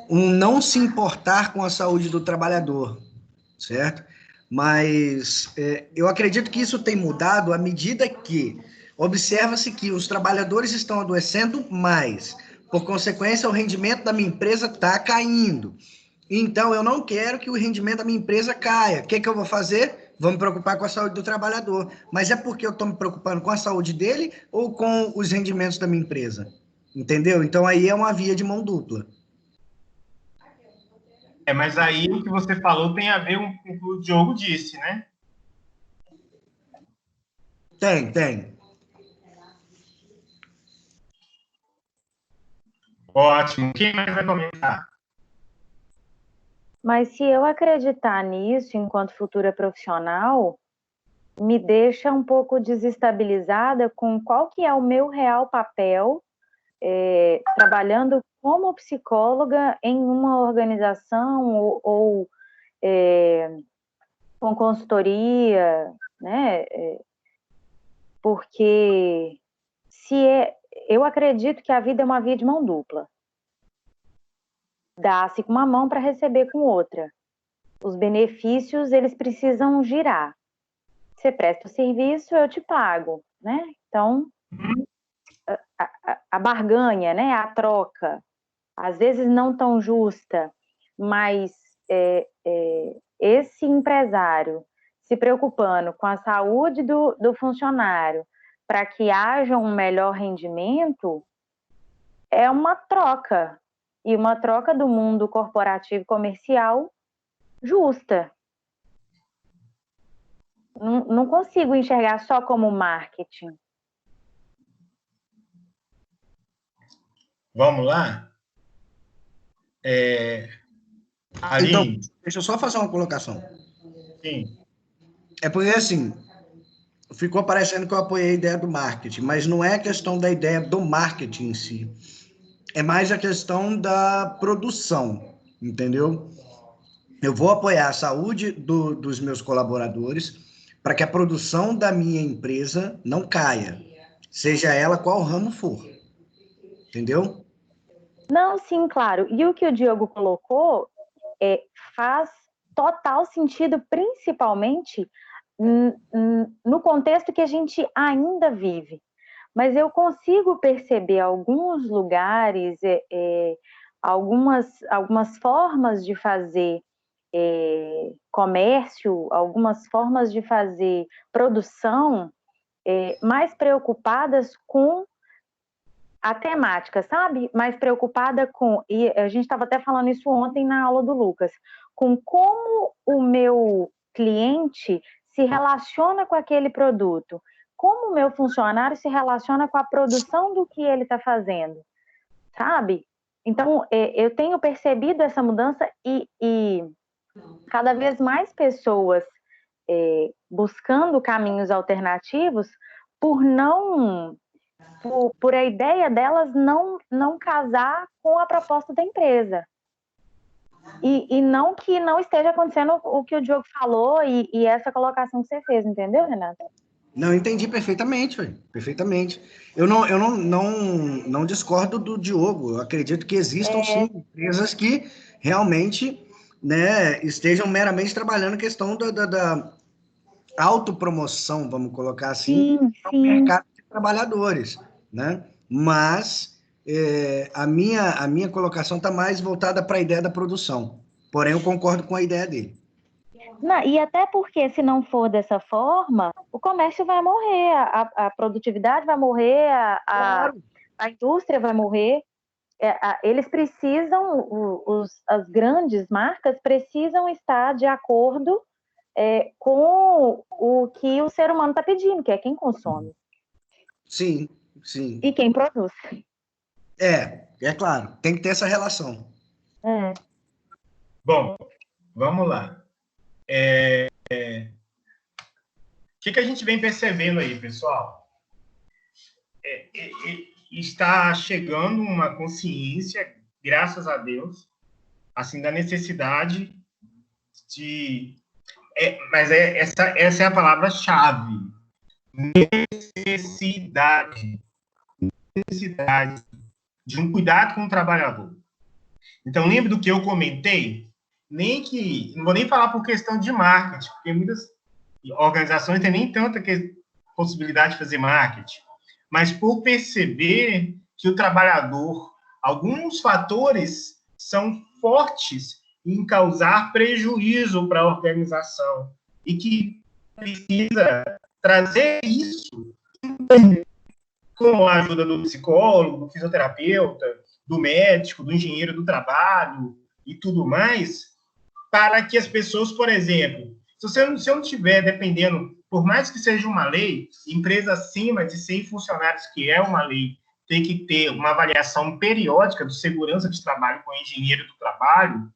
não se importar com a saúde do trabalhador, certo? Mas eu acredito que isso tem mudado à medida que observa-se que os trabalhadores estão adoecendo mais. Por consequência, o rendimento da minha empresa está caindo. Então, eu não quero que o rendimento da minha empresa caia. O que eu vou fazer? Vou me preocupar com a saúde do trabalhador. Mas é porque eu estou me preocupando com a saúde dele ou com os rendimentos da minha empresa? Entendeu? Então, aí é uma via de mão dupla. Mas aí o que você falou tem a ver com o que o Diogo disse, né? Tem. Ótimo. Quem mais vai comentar? Mas se eu acreditar nisso enquanto futura profissional, me deixa um pouco desestabilizada com qual que é o meu real papel trabalhando como psicóloga em uma organização ou com consultoria, né? Porque eu acredito que a vida é uma via de mão dupla. Dá-se com uma mão para receber com outra. Os benefícios, eles precisam girar. Você presta o serviço, eu te pago, né? Então, a barganha, né? A troca, às vezes não tão justa, mas esse empresário se preocupando com a saúde do funcionário para que haja um melhor rendimento, é uma troca, e uma troca do mundo corporativo e comercial justa. Não consigo enxergar só como marketing. Vamos lá? Aline. Então, deixa eu só fazer uma colocação. Sim. É porque, assim, ficou parecendo que eu apoiei a ideia do marketing, mas não é a questão da ideia do marketing em si. É mais a questão da produção, entendeu? Eu vou apoiar a saúde dos meus colaboradores para que a produção da minha empresa não caia, seja ela qual ramo for. Entendeu? Não, sim, claro. E o que o Diogo colocou faz total sentido, principalmente no contexto que a gente ainda vive. Mas eu consigo perceber alguns lugares, algumas formas de fazer comércio, algumas formas de fazer produção mais preocupadas com a temática, sabe? Mais preocupada com... E a gente estava até falando isso ontem na aula do Lucas. Com como o meu cliente se relaciona com aquele produto. Como o meu funcionário se relaciona com a produção do que ele está fazendo. Sabe? Então, eu tenho percebido essa mudança e cada vez mais pessoas buscando caminhos alternativos por a ideia delas não casar com a proposta da empresa. E não que não esteja acontecendo o que o Diogo falou e essa colocação que você fez, entendeu, Renata? Não, entendi perfeitamente, ué, perfeitamente. Eu não discordo do Diogo. Eu acredito que existam, sim, empresas que realmente, né, estejam meramente trabalhando a questão da autopromoção, vamos colocar assim, Sim, no sim. mercado de trabalhadores, né? Mas a minha colocação está mais voltada para a ideia da produção. Porém, eu concordo com a ideia dele. Não, e até porque, se não for dessa forma, o comércio vai morrer, a produtividade vai morrer, Claro. a indústria vai morrer. Eles precisam, as grandes marcas precisam estar de acordo com o que o ser humano está pedindo, que é quem consome. Sim, sim. E quem produz. É claro, tem que ter essa relação. Bom, vamos lá. O que a gente vem percebendo aí, pessoal? Está chegando uma consciência, graças a Deus, assim, da necessidade de... essa é a palavra-chave. Necessidade de um cuidado com o trabalhador. Então, lembra do que eu comentei? Não vou nem falar por questão de marketing, porque muitas organizações têm nem tanta possibilidade de fazer marketing, mas por perceber que o trabalhador, alguns fatores são fortes em causar prejuízo para a organização e que precisa trazer isso com a ajuda do psicólogo, do fisioterapeuta, do médico, do engenheiro do trabalho e tudo mais, para que as pessoas, por exemplo, se eu não estiver dependendo, por mais que seja uma lei, empresa acima de 100 funcionários, que é uma lei, tem que ter uma avaliação periódica de segurança de trabalho com o engenheiro do trabalho,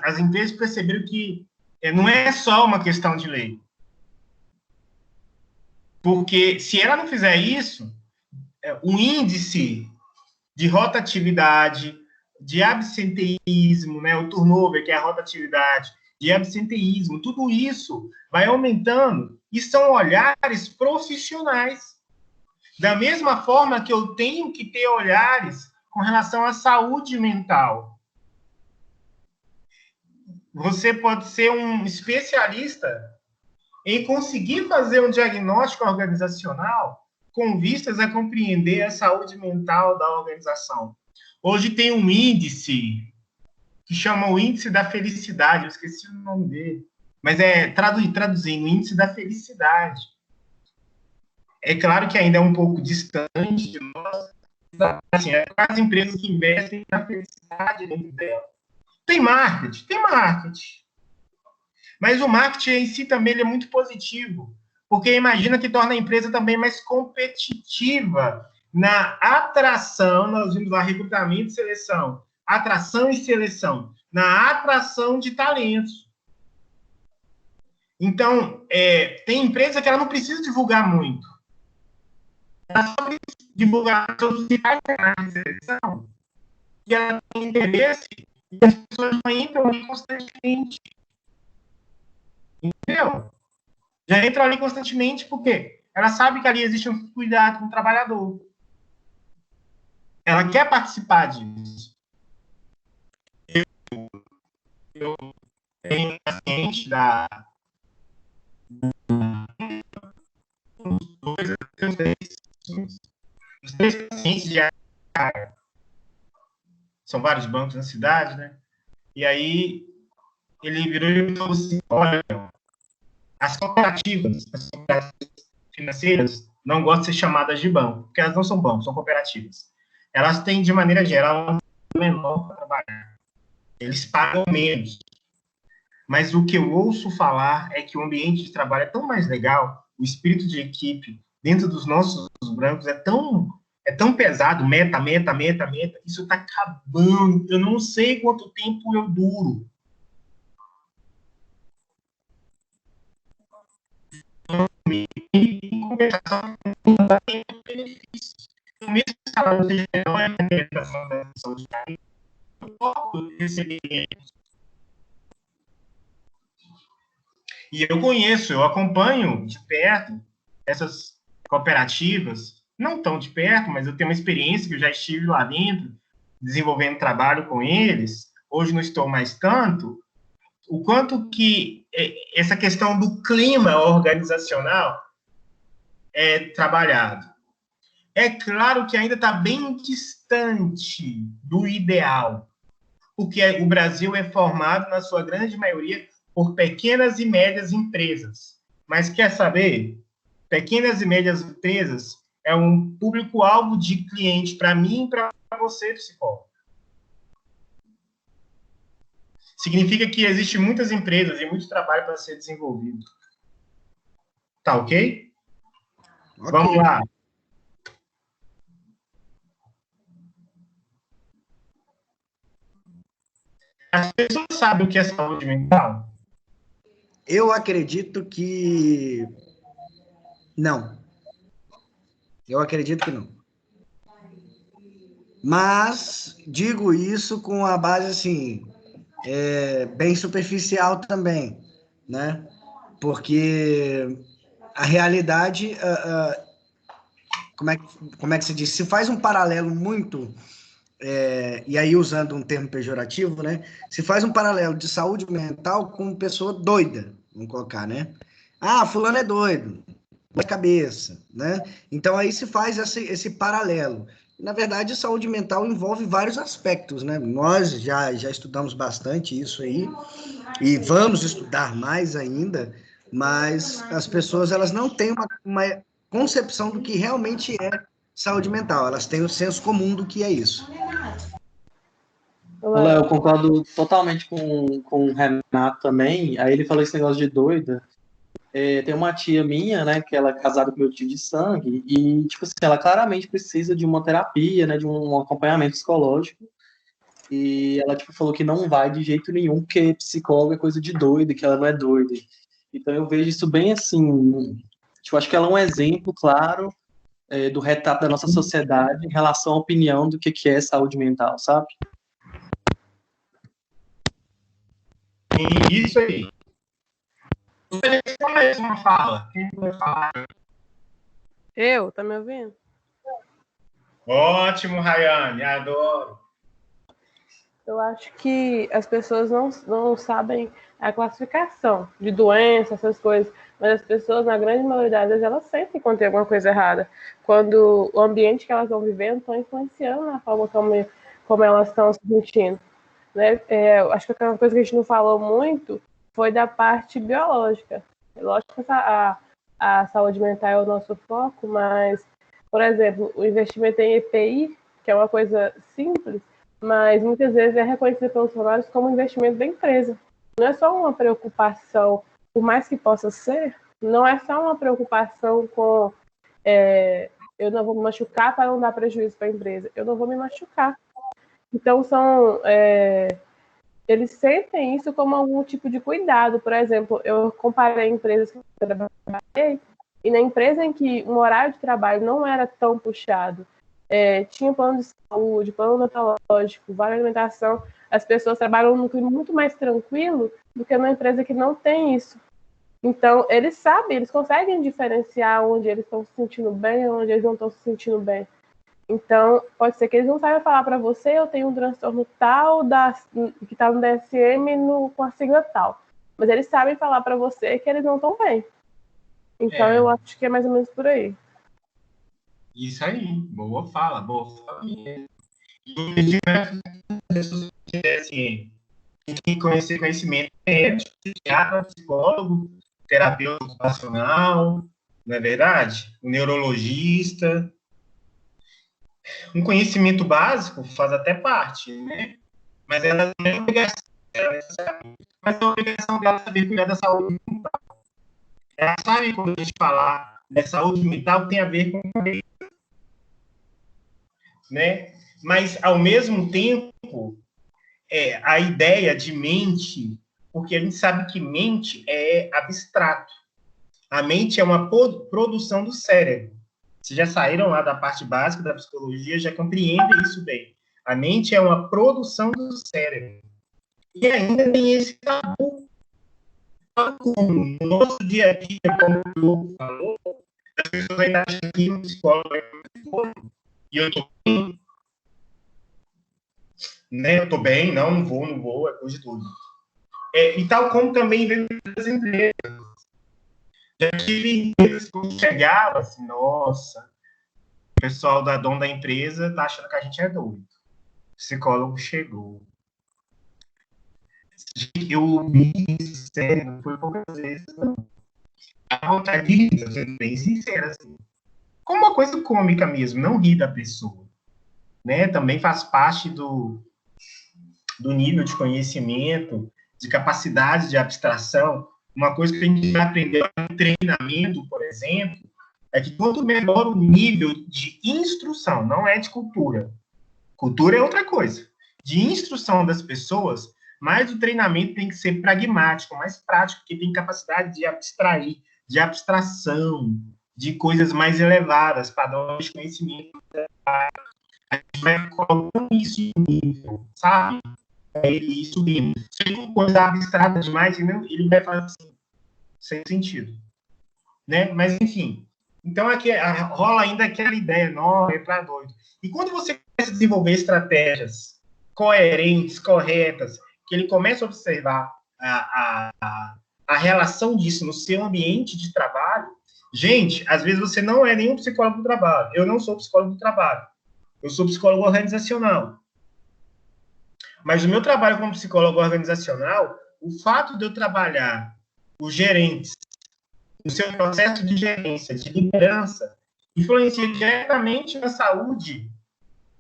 as empresas perceberam que não é só uma questão de lei. Porque se ela não fizer isso, o índice de rotatividade, de absenteísmo, né, o turnover, que é a rotatividade, de absenteísmo, tudo isso vai aumentando e são olhares profissionais. Da mesma forma que eu tenho que ter olhares com relação à saúde mental. Você pode ser um especialista em conseguir fazer um diagnóstico organizacional com vistas a compreender a saúde mental da organização. Hoje tem um índice que chama o índice da felicidade, eu esqueci o nome dele, mas traduzindo, o índice da felicidade. É claro que ainda é um pouco distante de nós, assim, as empresas que investem na felicidade dentro dela. Tem marketing. Mas o marketing em si também ele é muito positivo, porque imagina que torna a empresa também mais competitiva na atração, nós vimos lá recrutamento e seleção, atração e seleção, na atração de talentos. Então, tem empresa que ela não precisa divulgar muito. Ela só precisa divulgar seus canais de seleção, e ela tem interesse, e as pessoas já entram ali constantemente. Entendeu? Já entram ali constantemente porque ela sabe que ali existe um cuidado com o trabalhador. Ela quer participar disso. Eu tenho paciente os três pacientes de área. São vários bancos na cidade, né? E aí ele virou e falou assim: olha, as cooperativas financeiras não gostam de ser chamadas de banco, porque elas não são bancos, são cooperativas. Elas têm, de maneira geral, um menor para trabalhar. Eles pagam menos. Mas o que eu ouço falar é que o ambiente de trabalho é tão mais legal, o espírito de equipe dentro dos nossos bancos é tão pesado, meta, isso está acabando. Eu não sei quanto tempo eu duro. Em compensação, benefícios. o mesmo salário de não é a alimentação da saúde, e eu conheço, eu acompanho de perto essas cooperativas, não tão de perto, mas eu tenho uma experiência que eu já estive lá dentro, desenvolvendo trabalho com eles, hoje não estou mais tanto, o quanto que essa questão do clima organizacional é trabalhado. É claro que ainda está bem distante do ideal, porque o Brasil é formado, na sua grande maioria, por pequenas e médias empresas. Mas quer saber? Pequenas e médias empresas é um público-alvo de cliente para mim e para você, psicólogo. Significa que existem muitas empresas e muito trabalho para ser desenvolvido. Tá ok? Vamos lá. As pessoas sabem o que é saúde mental? Eu acredito que não. Eu acredito que não. Mas digo isso com a base assim, bem superficial também, né? Porque a realidade, como é que se diz? Se faz um paralelo muito, e aí usando um termo pejorativo, né? Se faz um paralelo de saúde mental com pessoa doida, vamos colocar, né? Ah, fulano é doido, de cabeça, né? Então aí se faz esse paralelo. Na verdade, saúde mental envolve vários aspectos, né? Nós já estudamos bastante isso aí e vamos estudar mais ainda, mas as pessoas elas não têm uma concepção do que realmente é saúde mental. Elas têm o senso comum do que é isso. Léo, eu concordo totalmente com o Renato também. Aí ele falou esse negócio de doida. Tem uma tia minha, né, que ela é casada com meu tio de sangue, e, tipo assim, ela claramente precisa de uma terapia, né, de um acompanhamento psicológico, e ela, tipo, falou que não vai de jeito nenhum, porque psicólogo é coisa de doido, que ela não é doida. Então eu vejo isso bem assim, tipo, acho que ela é um exemplo claro do retrato da nossa sociedade em relação à opinião do que é saúde mental, sabe? Isso aí. Uma fala. Quem vai falar? Eu? Tá me ouvindo? Ótimo, Rayane, adoro. Eu acho que as pessoas não sabem a classificação de doença, essas coisas, mas as pessoas, na grande maioria das vezes, elas sentem quando tem alguma coisa errada. Quando o ambiente que elas estão vivendo está influenciando na forma como elas estão se sentindo. Né? Acho que uma coisa que a gente não falou muito foi da parte biológica. Lógico que a saúde mental é o nosso foco, mas, por exemplo, o investimento em EPI, que é uma coisa simples, mas muitas vezes é reconhecido pelos funcionários como investimento da empresa. Não é só uma preocupação, por mais que possa ser, não é só uma preocupação com eu não vou me machucar para não dar prejuízo para a empresa. Eu não vou me machucar. Então, eles sentem isso como algum tipo de cuidado. Por exemplo, eu comparei empresas que eu trabalhei, e na empresa em que um horário de trabalho não era tão puxado, tinha plano de saúde, plano odontológico, vale alimentação, as pessoas trabalham num clima muito mais tranquilo do que numa empresa que não tem isso. Então, eles sabem, eles conseguem diferenciar onde eles estão se sentindo bem e onde eles não estão se sentindo bem. Então, pode ser que eles não saibam falar para você, eu tenho um transtorno tal, que está no DSM com a sigla tal. Mas eles sabem falar para você que eles não estão bem. Então, eu acho que é mais ou menos por aí. Isso aí, boa fala, boa fala. Assim, tem que conhecer conhecimento médico, psiquiatra, psicólogo, terapeuta ocupacional, não é verdade? O neurologista. Um conhecimento básico faz até parte, né? Mas ela não é obrigação, mas é obrigação dela saber cuidar da saúde mental. Ela sabe quando a gente falar de saúde mental tem a ver com cabeça, né? Mas ao mesmo tempo a ideia de mente, porque a gente sabe que mente é abstrato. A mente é uma produção do cérebro. Vocês já saíram lá da parte básica da psicologia, já compreendem isso bem. A mente é uma produção do cérebro. E ainda tem esse tabu. No nosso dia a dia, como o Diogo falou, as pessoas ainda acham que o psicólogo é muito e eu estou bem, né? Eu estou bem, não vou, é coisa de tudo. E tal como também dentro das empresas. Já tive empresas que eu chegava assim, nossa, o pessoal da dona da empresa tá achando que a gente é doido. O psicólogo chegou. Eu ouvi isso, sério, não foi poucas vezes, não. A vontade de rir, sendo bem sincera, assim. Como uma coisa cômica mesmo, não rir da pessoa. Né? Também faz parte do nível de conhecimento, de capacidade de abstração. Uma coisa que a gente vai aprender no treinamento, por exemplo, é que quanto menor o nível de instrução, não é de cultura. Cultura é outra coisa. De instrução das pessoas, mais o treinamento tem que ser pragmático, mais prático, porque tem capacidade de abstrair, de abstração, de coisas mais elevadas, padrões de conhecimento. A gente vai colocando isso em nível, sabe? Ele subindo. Se for coisa abstrata demais, ele vai fazer assim, sem sentido. Né? Mas, enfim. Então, aqui rola ainda aquela ideia, não, é para doido. E quando você começa a desenvolver estratégias coerentes, corretas, que ele começa a observar a relação disso no seu ambiente de trabalho, gente, às vezes você não é nenhum psicólogo do trabalho. Eu não sou psicólogo do trabalho. Eu sou psicólogo organizacional. Mas o meu trabalho como psicólogo organizacional, o fato de eu trabalhar os gerentes, o seu processo de gerência, de liderança, influencia diretamente na saúde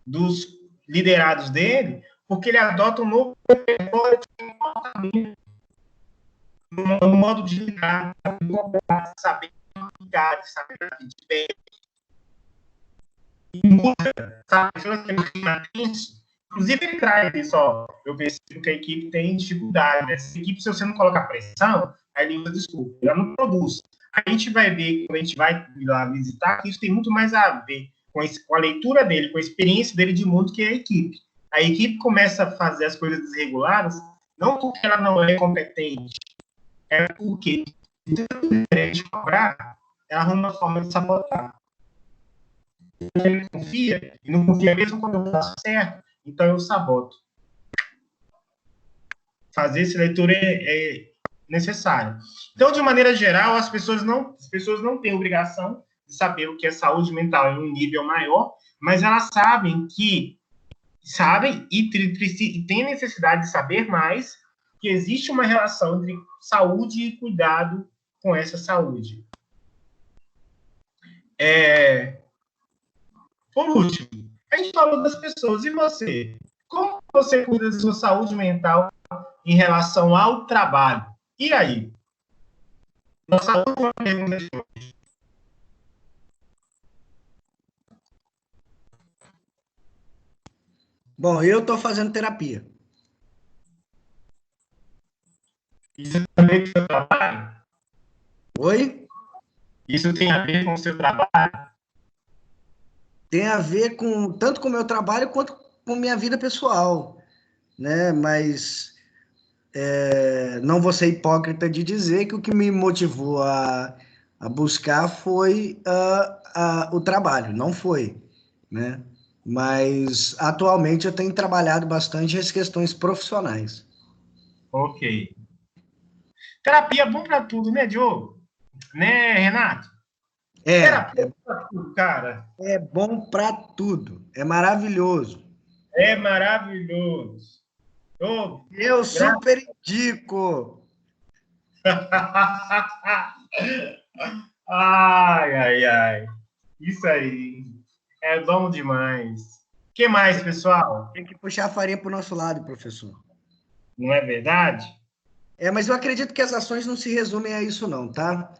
dos liderados dele, porque ele adota um novo comportamento, um modo de lidar, saber ligar, saber feedback. E muda, sabe? Inclusive, ele traz isso, ó. Eu percebo que a equipe tem dificuldade. Essa equipe, se você não colocar pressão, aí ele usa desculpa, ela não produz. A gente vai ver, quando a gente vai lá visitar, que isso tem muito mais a ver com a leitura dele, com a experiência dele de mundo, que é a equipe. A equipe começa a fazer as coisas desreguladas, não porque ela não é competente, é porque, se de cobrar, ela arruma uma forma de sabotar. Ele confia, e não confia mesmo quando eu faço certo, então eu saboto. Fazer essa leitura é necessário. Então, de maneira geral, as pessoas não têm obrigação de saber o que é saúde mental em um nível maior, mas elas sabem e têm necessidade de saber mais que existe uma relação entre saúde e cuidado com essa saúde. Por último, a gente falou das pessoas. E você? Como você cuida da sua saúde mental em relação ao trabalho? E aí? Nossa última pergunta de hoje. Bom, eu estou fazendo terapia. Isso também com o seu trabalho? Oi? Isso tem a ver com o seu trabalho? Tem a ver tanto com o meu trabalho quanto com minha vida pessoal, né? Mas não vou ser hipócrita de dizer que o que me motivou a buscar foi o trabalho, não foi, né? Mas atualmente eu tenho trabalhado bastante as questões profissionais. Ok. Terapia é bom para tudo, né, Diogo? Né, Renato? Terapia é bom para tudo, cara. É bom para tudo. É maravilhoso. É maravilhoso. Oh, eu super indico. Ai. Isso aí. É bom demais. O que mais, pessoal? Tem que puxar a farinha para o nosso lado, professor. Não é verdade? Mas eu acredito que as ações não se resumem a isso, não, tá?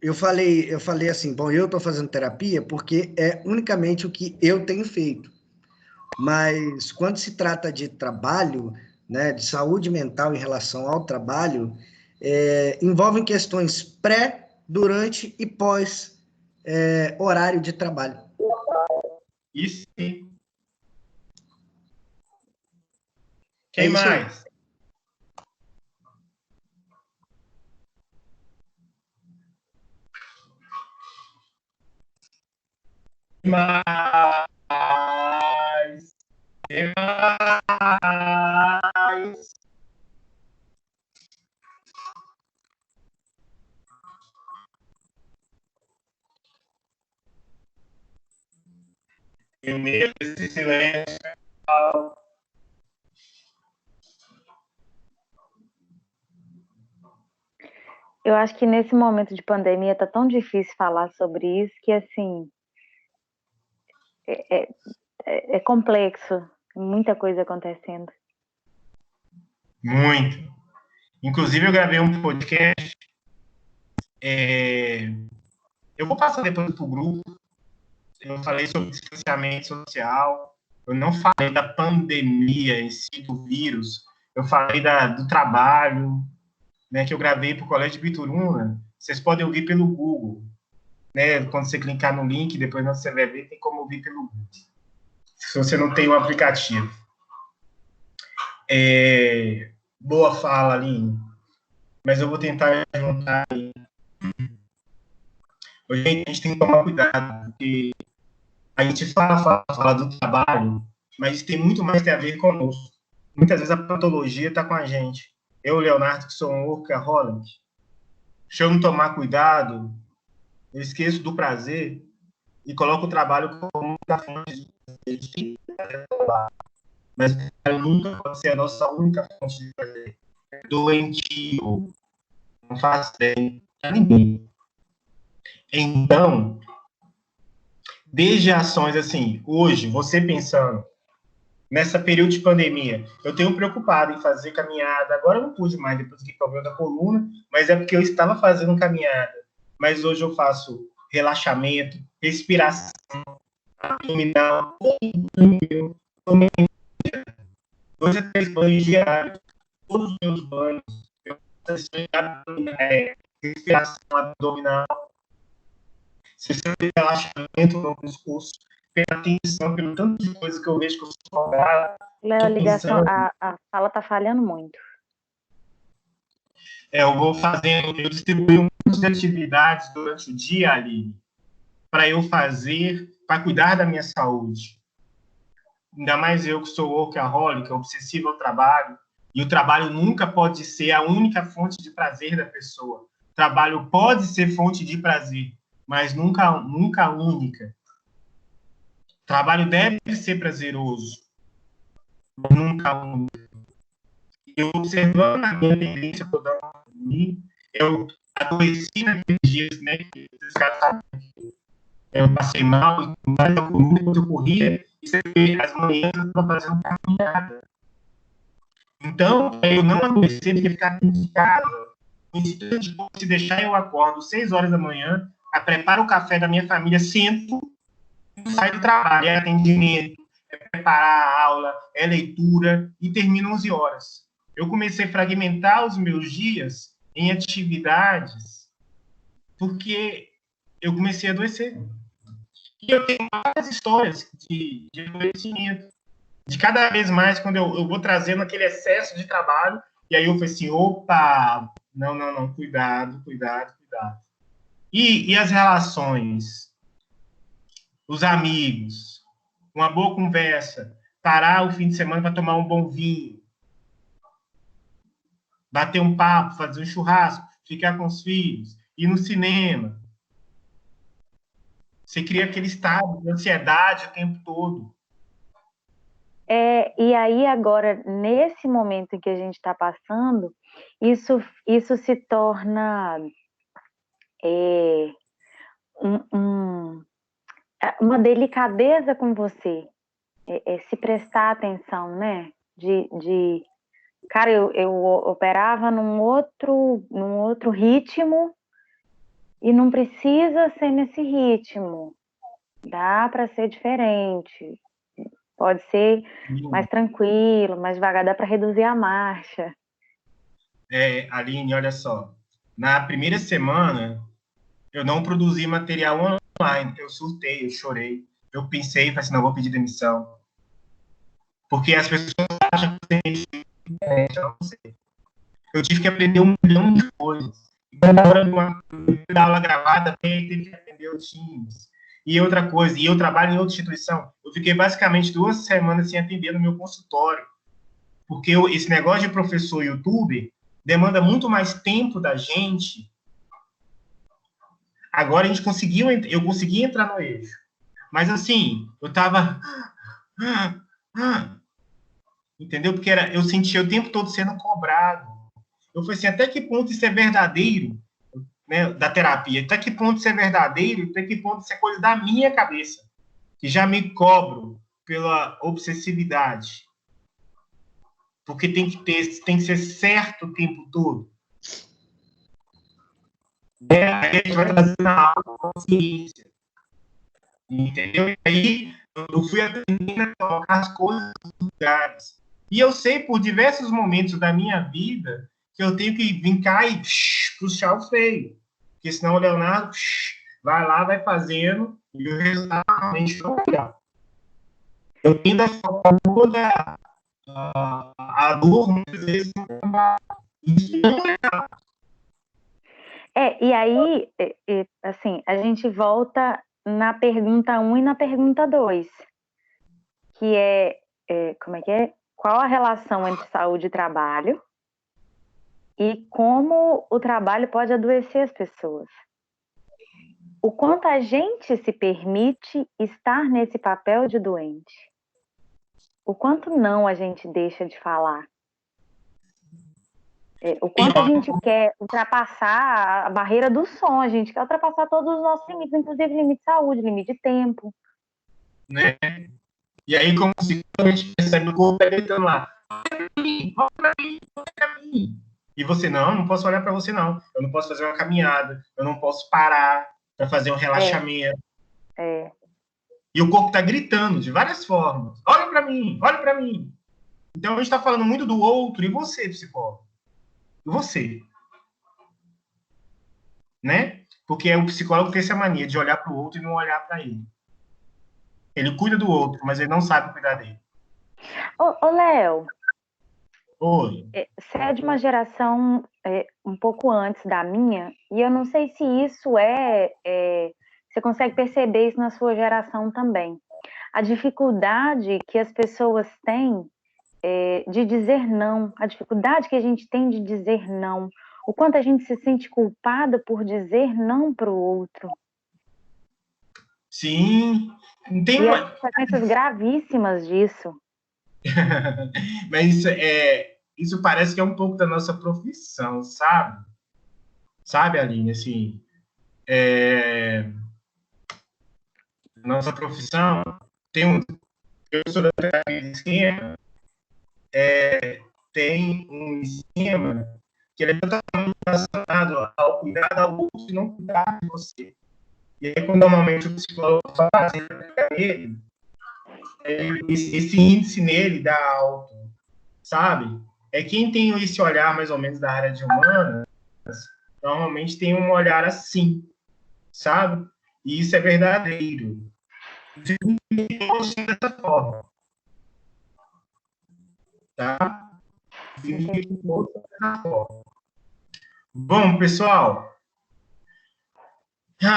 Eu falei assim, bom, eu estou fazendo terapia porque é unicamente o que eu tenho feito. Mas quando se trata de trabalho, né, de saúde mental em relação ao trabalho, envolvem questões pré, durante e pós horário de trabalho. Isso sim. É Quem isso aí. mais? Quem mais? Quem mais? E mesmo esse silêncio. Eu acho que nesse momento de pandemia tá tão difícil falar sobre isso que, assim, é complexo. Muita coisa acontecendo. Muito. Inclusive, eu gravei um podcast. Eu vou passar depois para o grupo. Eu falei sobre distanciamento social. Eu não falei da pandemia em si, do vírus. Eu falei do trabalho, né, que eu gravei para o Colégio Bituruna. Vocês podem ouvir pelo Google. Né? Quando você clicar no link, depois você vai ver, tem como ouvir pelo Google. Se você não tem o aplicativo. Boa fala, Aline. Mas eu vou tentar juntar. Hoje a gente tem que tomar cuidado, porque a gente fala do trabalho, mas tem muito mais a ver conosco. Muitas vezes a patologia está com a gente. Eu, Leonardo, que sou um workaholic, se eu não tomar cuidado, eu esqueço do prazer e coloco o trabalho como uma fonte de prazer. Mas o trabalho nunca pode ser a nossa única fonte de prazer. É doentio. Não faz bem a ninguém. Então, desde ações assim, hoje, você pensando, nessa período de pandemia, eu tenho preocupado em fazer caminhada. Agora eu não pude mais, depois que problema da coluna, mas é porque eu estava fazendo caminhada. Mas hoje eu faço relaxamento, respiração, abdominal, 2 a 3 banhos diários, todos os meus banhos, eu faço respiração abdominal, sessão de relaxamento no pescoço, pela atenção, pelo tanto de coisa que eu vejo que eu sou cobrado. Léo, a ligação, a fala tá falhando muito. Eu vou fazendo, eu distribuí um monte de atividades durante o dia ali, para eu fazer, para cuidar da minha saúde. Ainda mais eu que sou workaholic, obsessivo ao trabalho, e o trabalho nunca pode ser a única fonte de prazer da pessoa. O trabalho pode ser fonte de prazer, mas nunca única. O trabalho deve ser prazeroso, mas nunca único. Eu observando a minha tendência toda mim, eu adoeci naqueles dias, né? Eu passei mal, mas eu comia, eu corria, e as manhãs eu estava fazendo caminhada. Então, eu não adoecer, tinha que ficar dentro de casa. Se deixar, eu acordo 6 horas da manhã, preparo o café da minha família, sento, saio do trabalho, é atendimento, é preparar a aula, é leitura, e termino 11 horas. Eu comecei a fragmentar os meus dias em atividades, porque eu comecei a adoecer. E eu tenho várias histórias de adoecimento. De cada vez mais, quando eu vou trazendo aquele excesso de trabalho, e aí eu falei assim, opa, não, cuidado. E as relações? Os amigos? Uma boa conversa? Parar o fim de semana para tomar um bom vinho? Bater um papo, fazer um churrasco, ficar com os filhos, ir no cinema? Você cria aquele estado de ansiedade o tempo todo. E aí agora, nesse momento em que a gente está passando, isso se torna uma delicadeza com você, se prestar atenção, né? Cara, eu operava num outro ritmo e não precisa ser nesse ritmo. Dá para ser diferente. Pode ser mais tranquilo, mais devagar, dá para reduzir a marcha. Aline, olha só. Na primeira semana, eu não produzi material online. online, eu surtei, eu chorei. Eu pensei, falei assim, não, vou pedir demissão. Porque as pessoas acham que eu não sei. Eu tive que aprender 1 milhão de coisas. Na hora de uma aula gravada, teve que aprender os times. E outra coisa, e eu trabalho em outra instituição. Eu fiquei basicamente 2 semanas sem atender no meu consultório. Porque esse negócio de professor youtuber demanda muito mais tempo da gente. Agora eu consegui entrar no eixo. Mas assim, eu tava... Entendeu? Porque eu sentia o tempo todo sendo cobrado. Eu falei assim, até que ponto isso é verdadeiro, né, da terapia? Até que ponto isso é verdadeiro? Até que ponto isso é coisa da minha cabeça? Que já me cobro pela obsessividade. Porque tem que ser certo o tempo todo. Aí a gente vai trazer na aula consciência. Entendeu? E aí eu fui aprendendo a colocar as coisas nos lugares. E eu sei, por diversos momentos da minha vida, que eu tenho que vir cá e puxar o freio. Porque senão o Leonardo vai lá, vai fazendo, e o resultado realmente não é legal. Eu tendo a focar toda a dor, muitas vezes, isso não é legal. E aí, assim, a gente volta na pergunta 1 e na pergunta 2, que como é que é? Qual a relação entre saúde e trabalho e como o trabalho pode adoecer as pessoas? O quanto a gente se permite estar nesse papel de doente? O quanto não a gente deixa de falar? O quanto a gente quer ultrapassar a barreira do som, a gente quer ultrapassar todos os nossos limites, inclusive limite de saúde, limite de tempo. Né? E aí, como se a gente percebe o corpo gritando lá, olha pra mim. E você, não posso olhar para você, não. Eu não posso fazer uma caminhada, eu não posso parar para fazer um relaxamento. E o corpo está gritando de várias formas. Olha para mim, olha para mim. Então, a gente está falando muito do outro, e você, psicólogo? E você? Né? Porque o psicólogo tem essa mania de olhar para o outro e não olhar para ele. Ele cuida do outro, mas ele não sabe cuidar dele. Ô Léo, Oi. você é de uma geração um pouco antes da minha, e eu não sei se isso você consegue perceber isso na sua geração também. A dificuldade que as pessoas têm de dizer não, a dificuldade que a gente tem de dizer não, o quanto a gente se sente culpada por dizer não para o outro. Sim. E as consequências gravíssimas disso. Mas isso parece que é um pouco da nossa profissão, sabe? Sabe, Aline? Assim, nossa profissão eu sou da terapia de esquema, tem um esquema que ele é totalmente relacionado ao cuidar ao outro e não cuidar de você. E aí, quando normalmente o psicólogo faz, esse índice nele dá alto, sabe? Quem tem esse olhar mais ou menos da área de humanas, normalmente tem um olhar assim, sabe? E isso é verdadeiro. Dessa forma. Tá? Bom, pessoal. Estou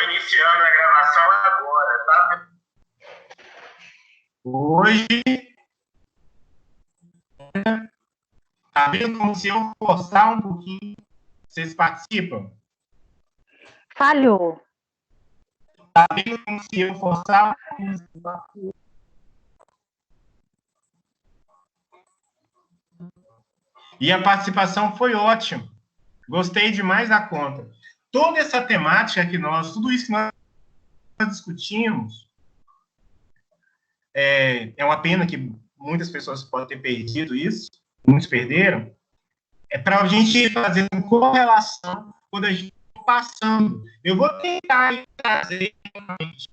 iniciando a gravação agora, tá? Hoje. Tá vendo como se eu forçar um pouquinho, vocês participam? Falhou. Tá vendo como se eu forçar um pouquinho? E a participação foi ótima. Gostei demais da conta. Toda essa temática que tudo isso que nós discutimos, é uma pena que muitas pessoas podem ter perdido isso, muitos perderam, para a gente ir fazendo correlação quando a gente for passando. Eu vou tentar trazer, quando a gente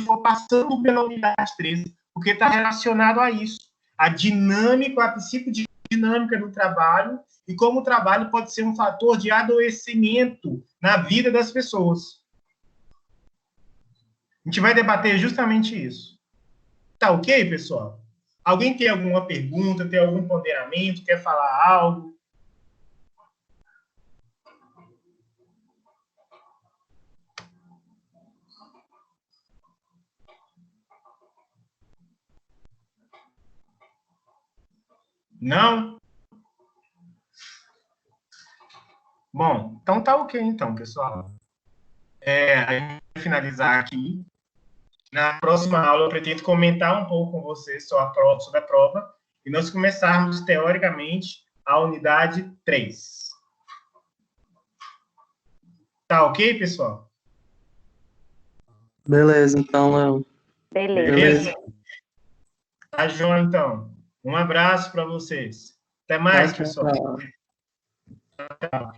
for passando pela unidade 13, porque está relacionado a isso. A dinâmica, a psicodinâmica dinâmica do trabalho e como o trabalho pode ser um fator de adoecimento na vida das pessoas. A gente vai debater justamente isso. Tá ok, pessoal? Alguém tem alguma pergunta, tem algum ponderamento, quer falar algo? Não? Bom, então tá ok, então, pessoal. A gente vai finalizar aqui. Na próxima aula, eu pretendo comentar um pouco com vocês sobre a prova e nós começarmos, teoricamente, a unidade 3. Tá ok, pessoal? Beleza, então, Léo. Beleza. Tá joia, então. Um abraço para vocês. Até mais, pessoal. Tchau. Tchau.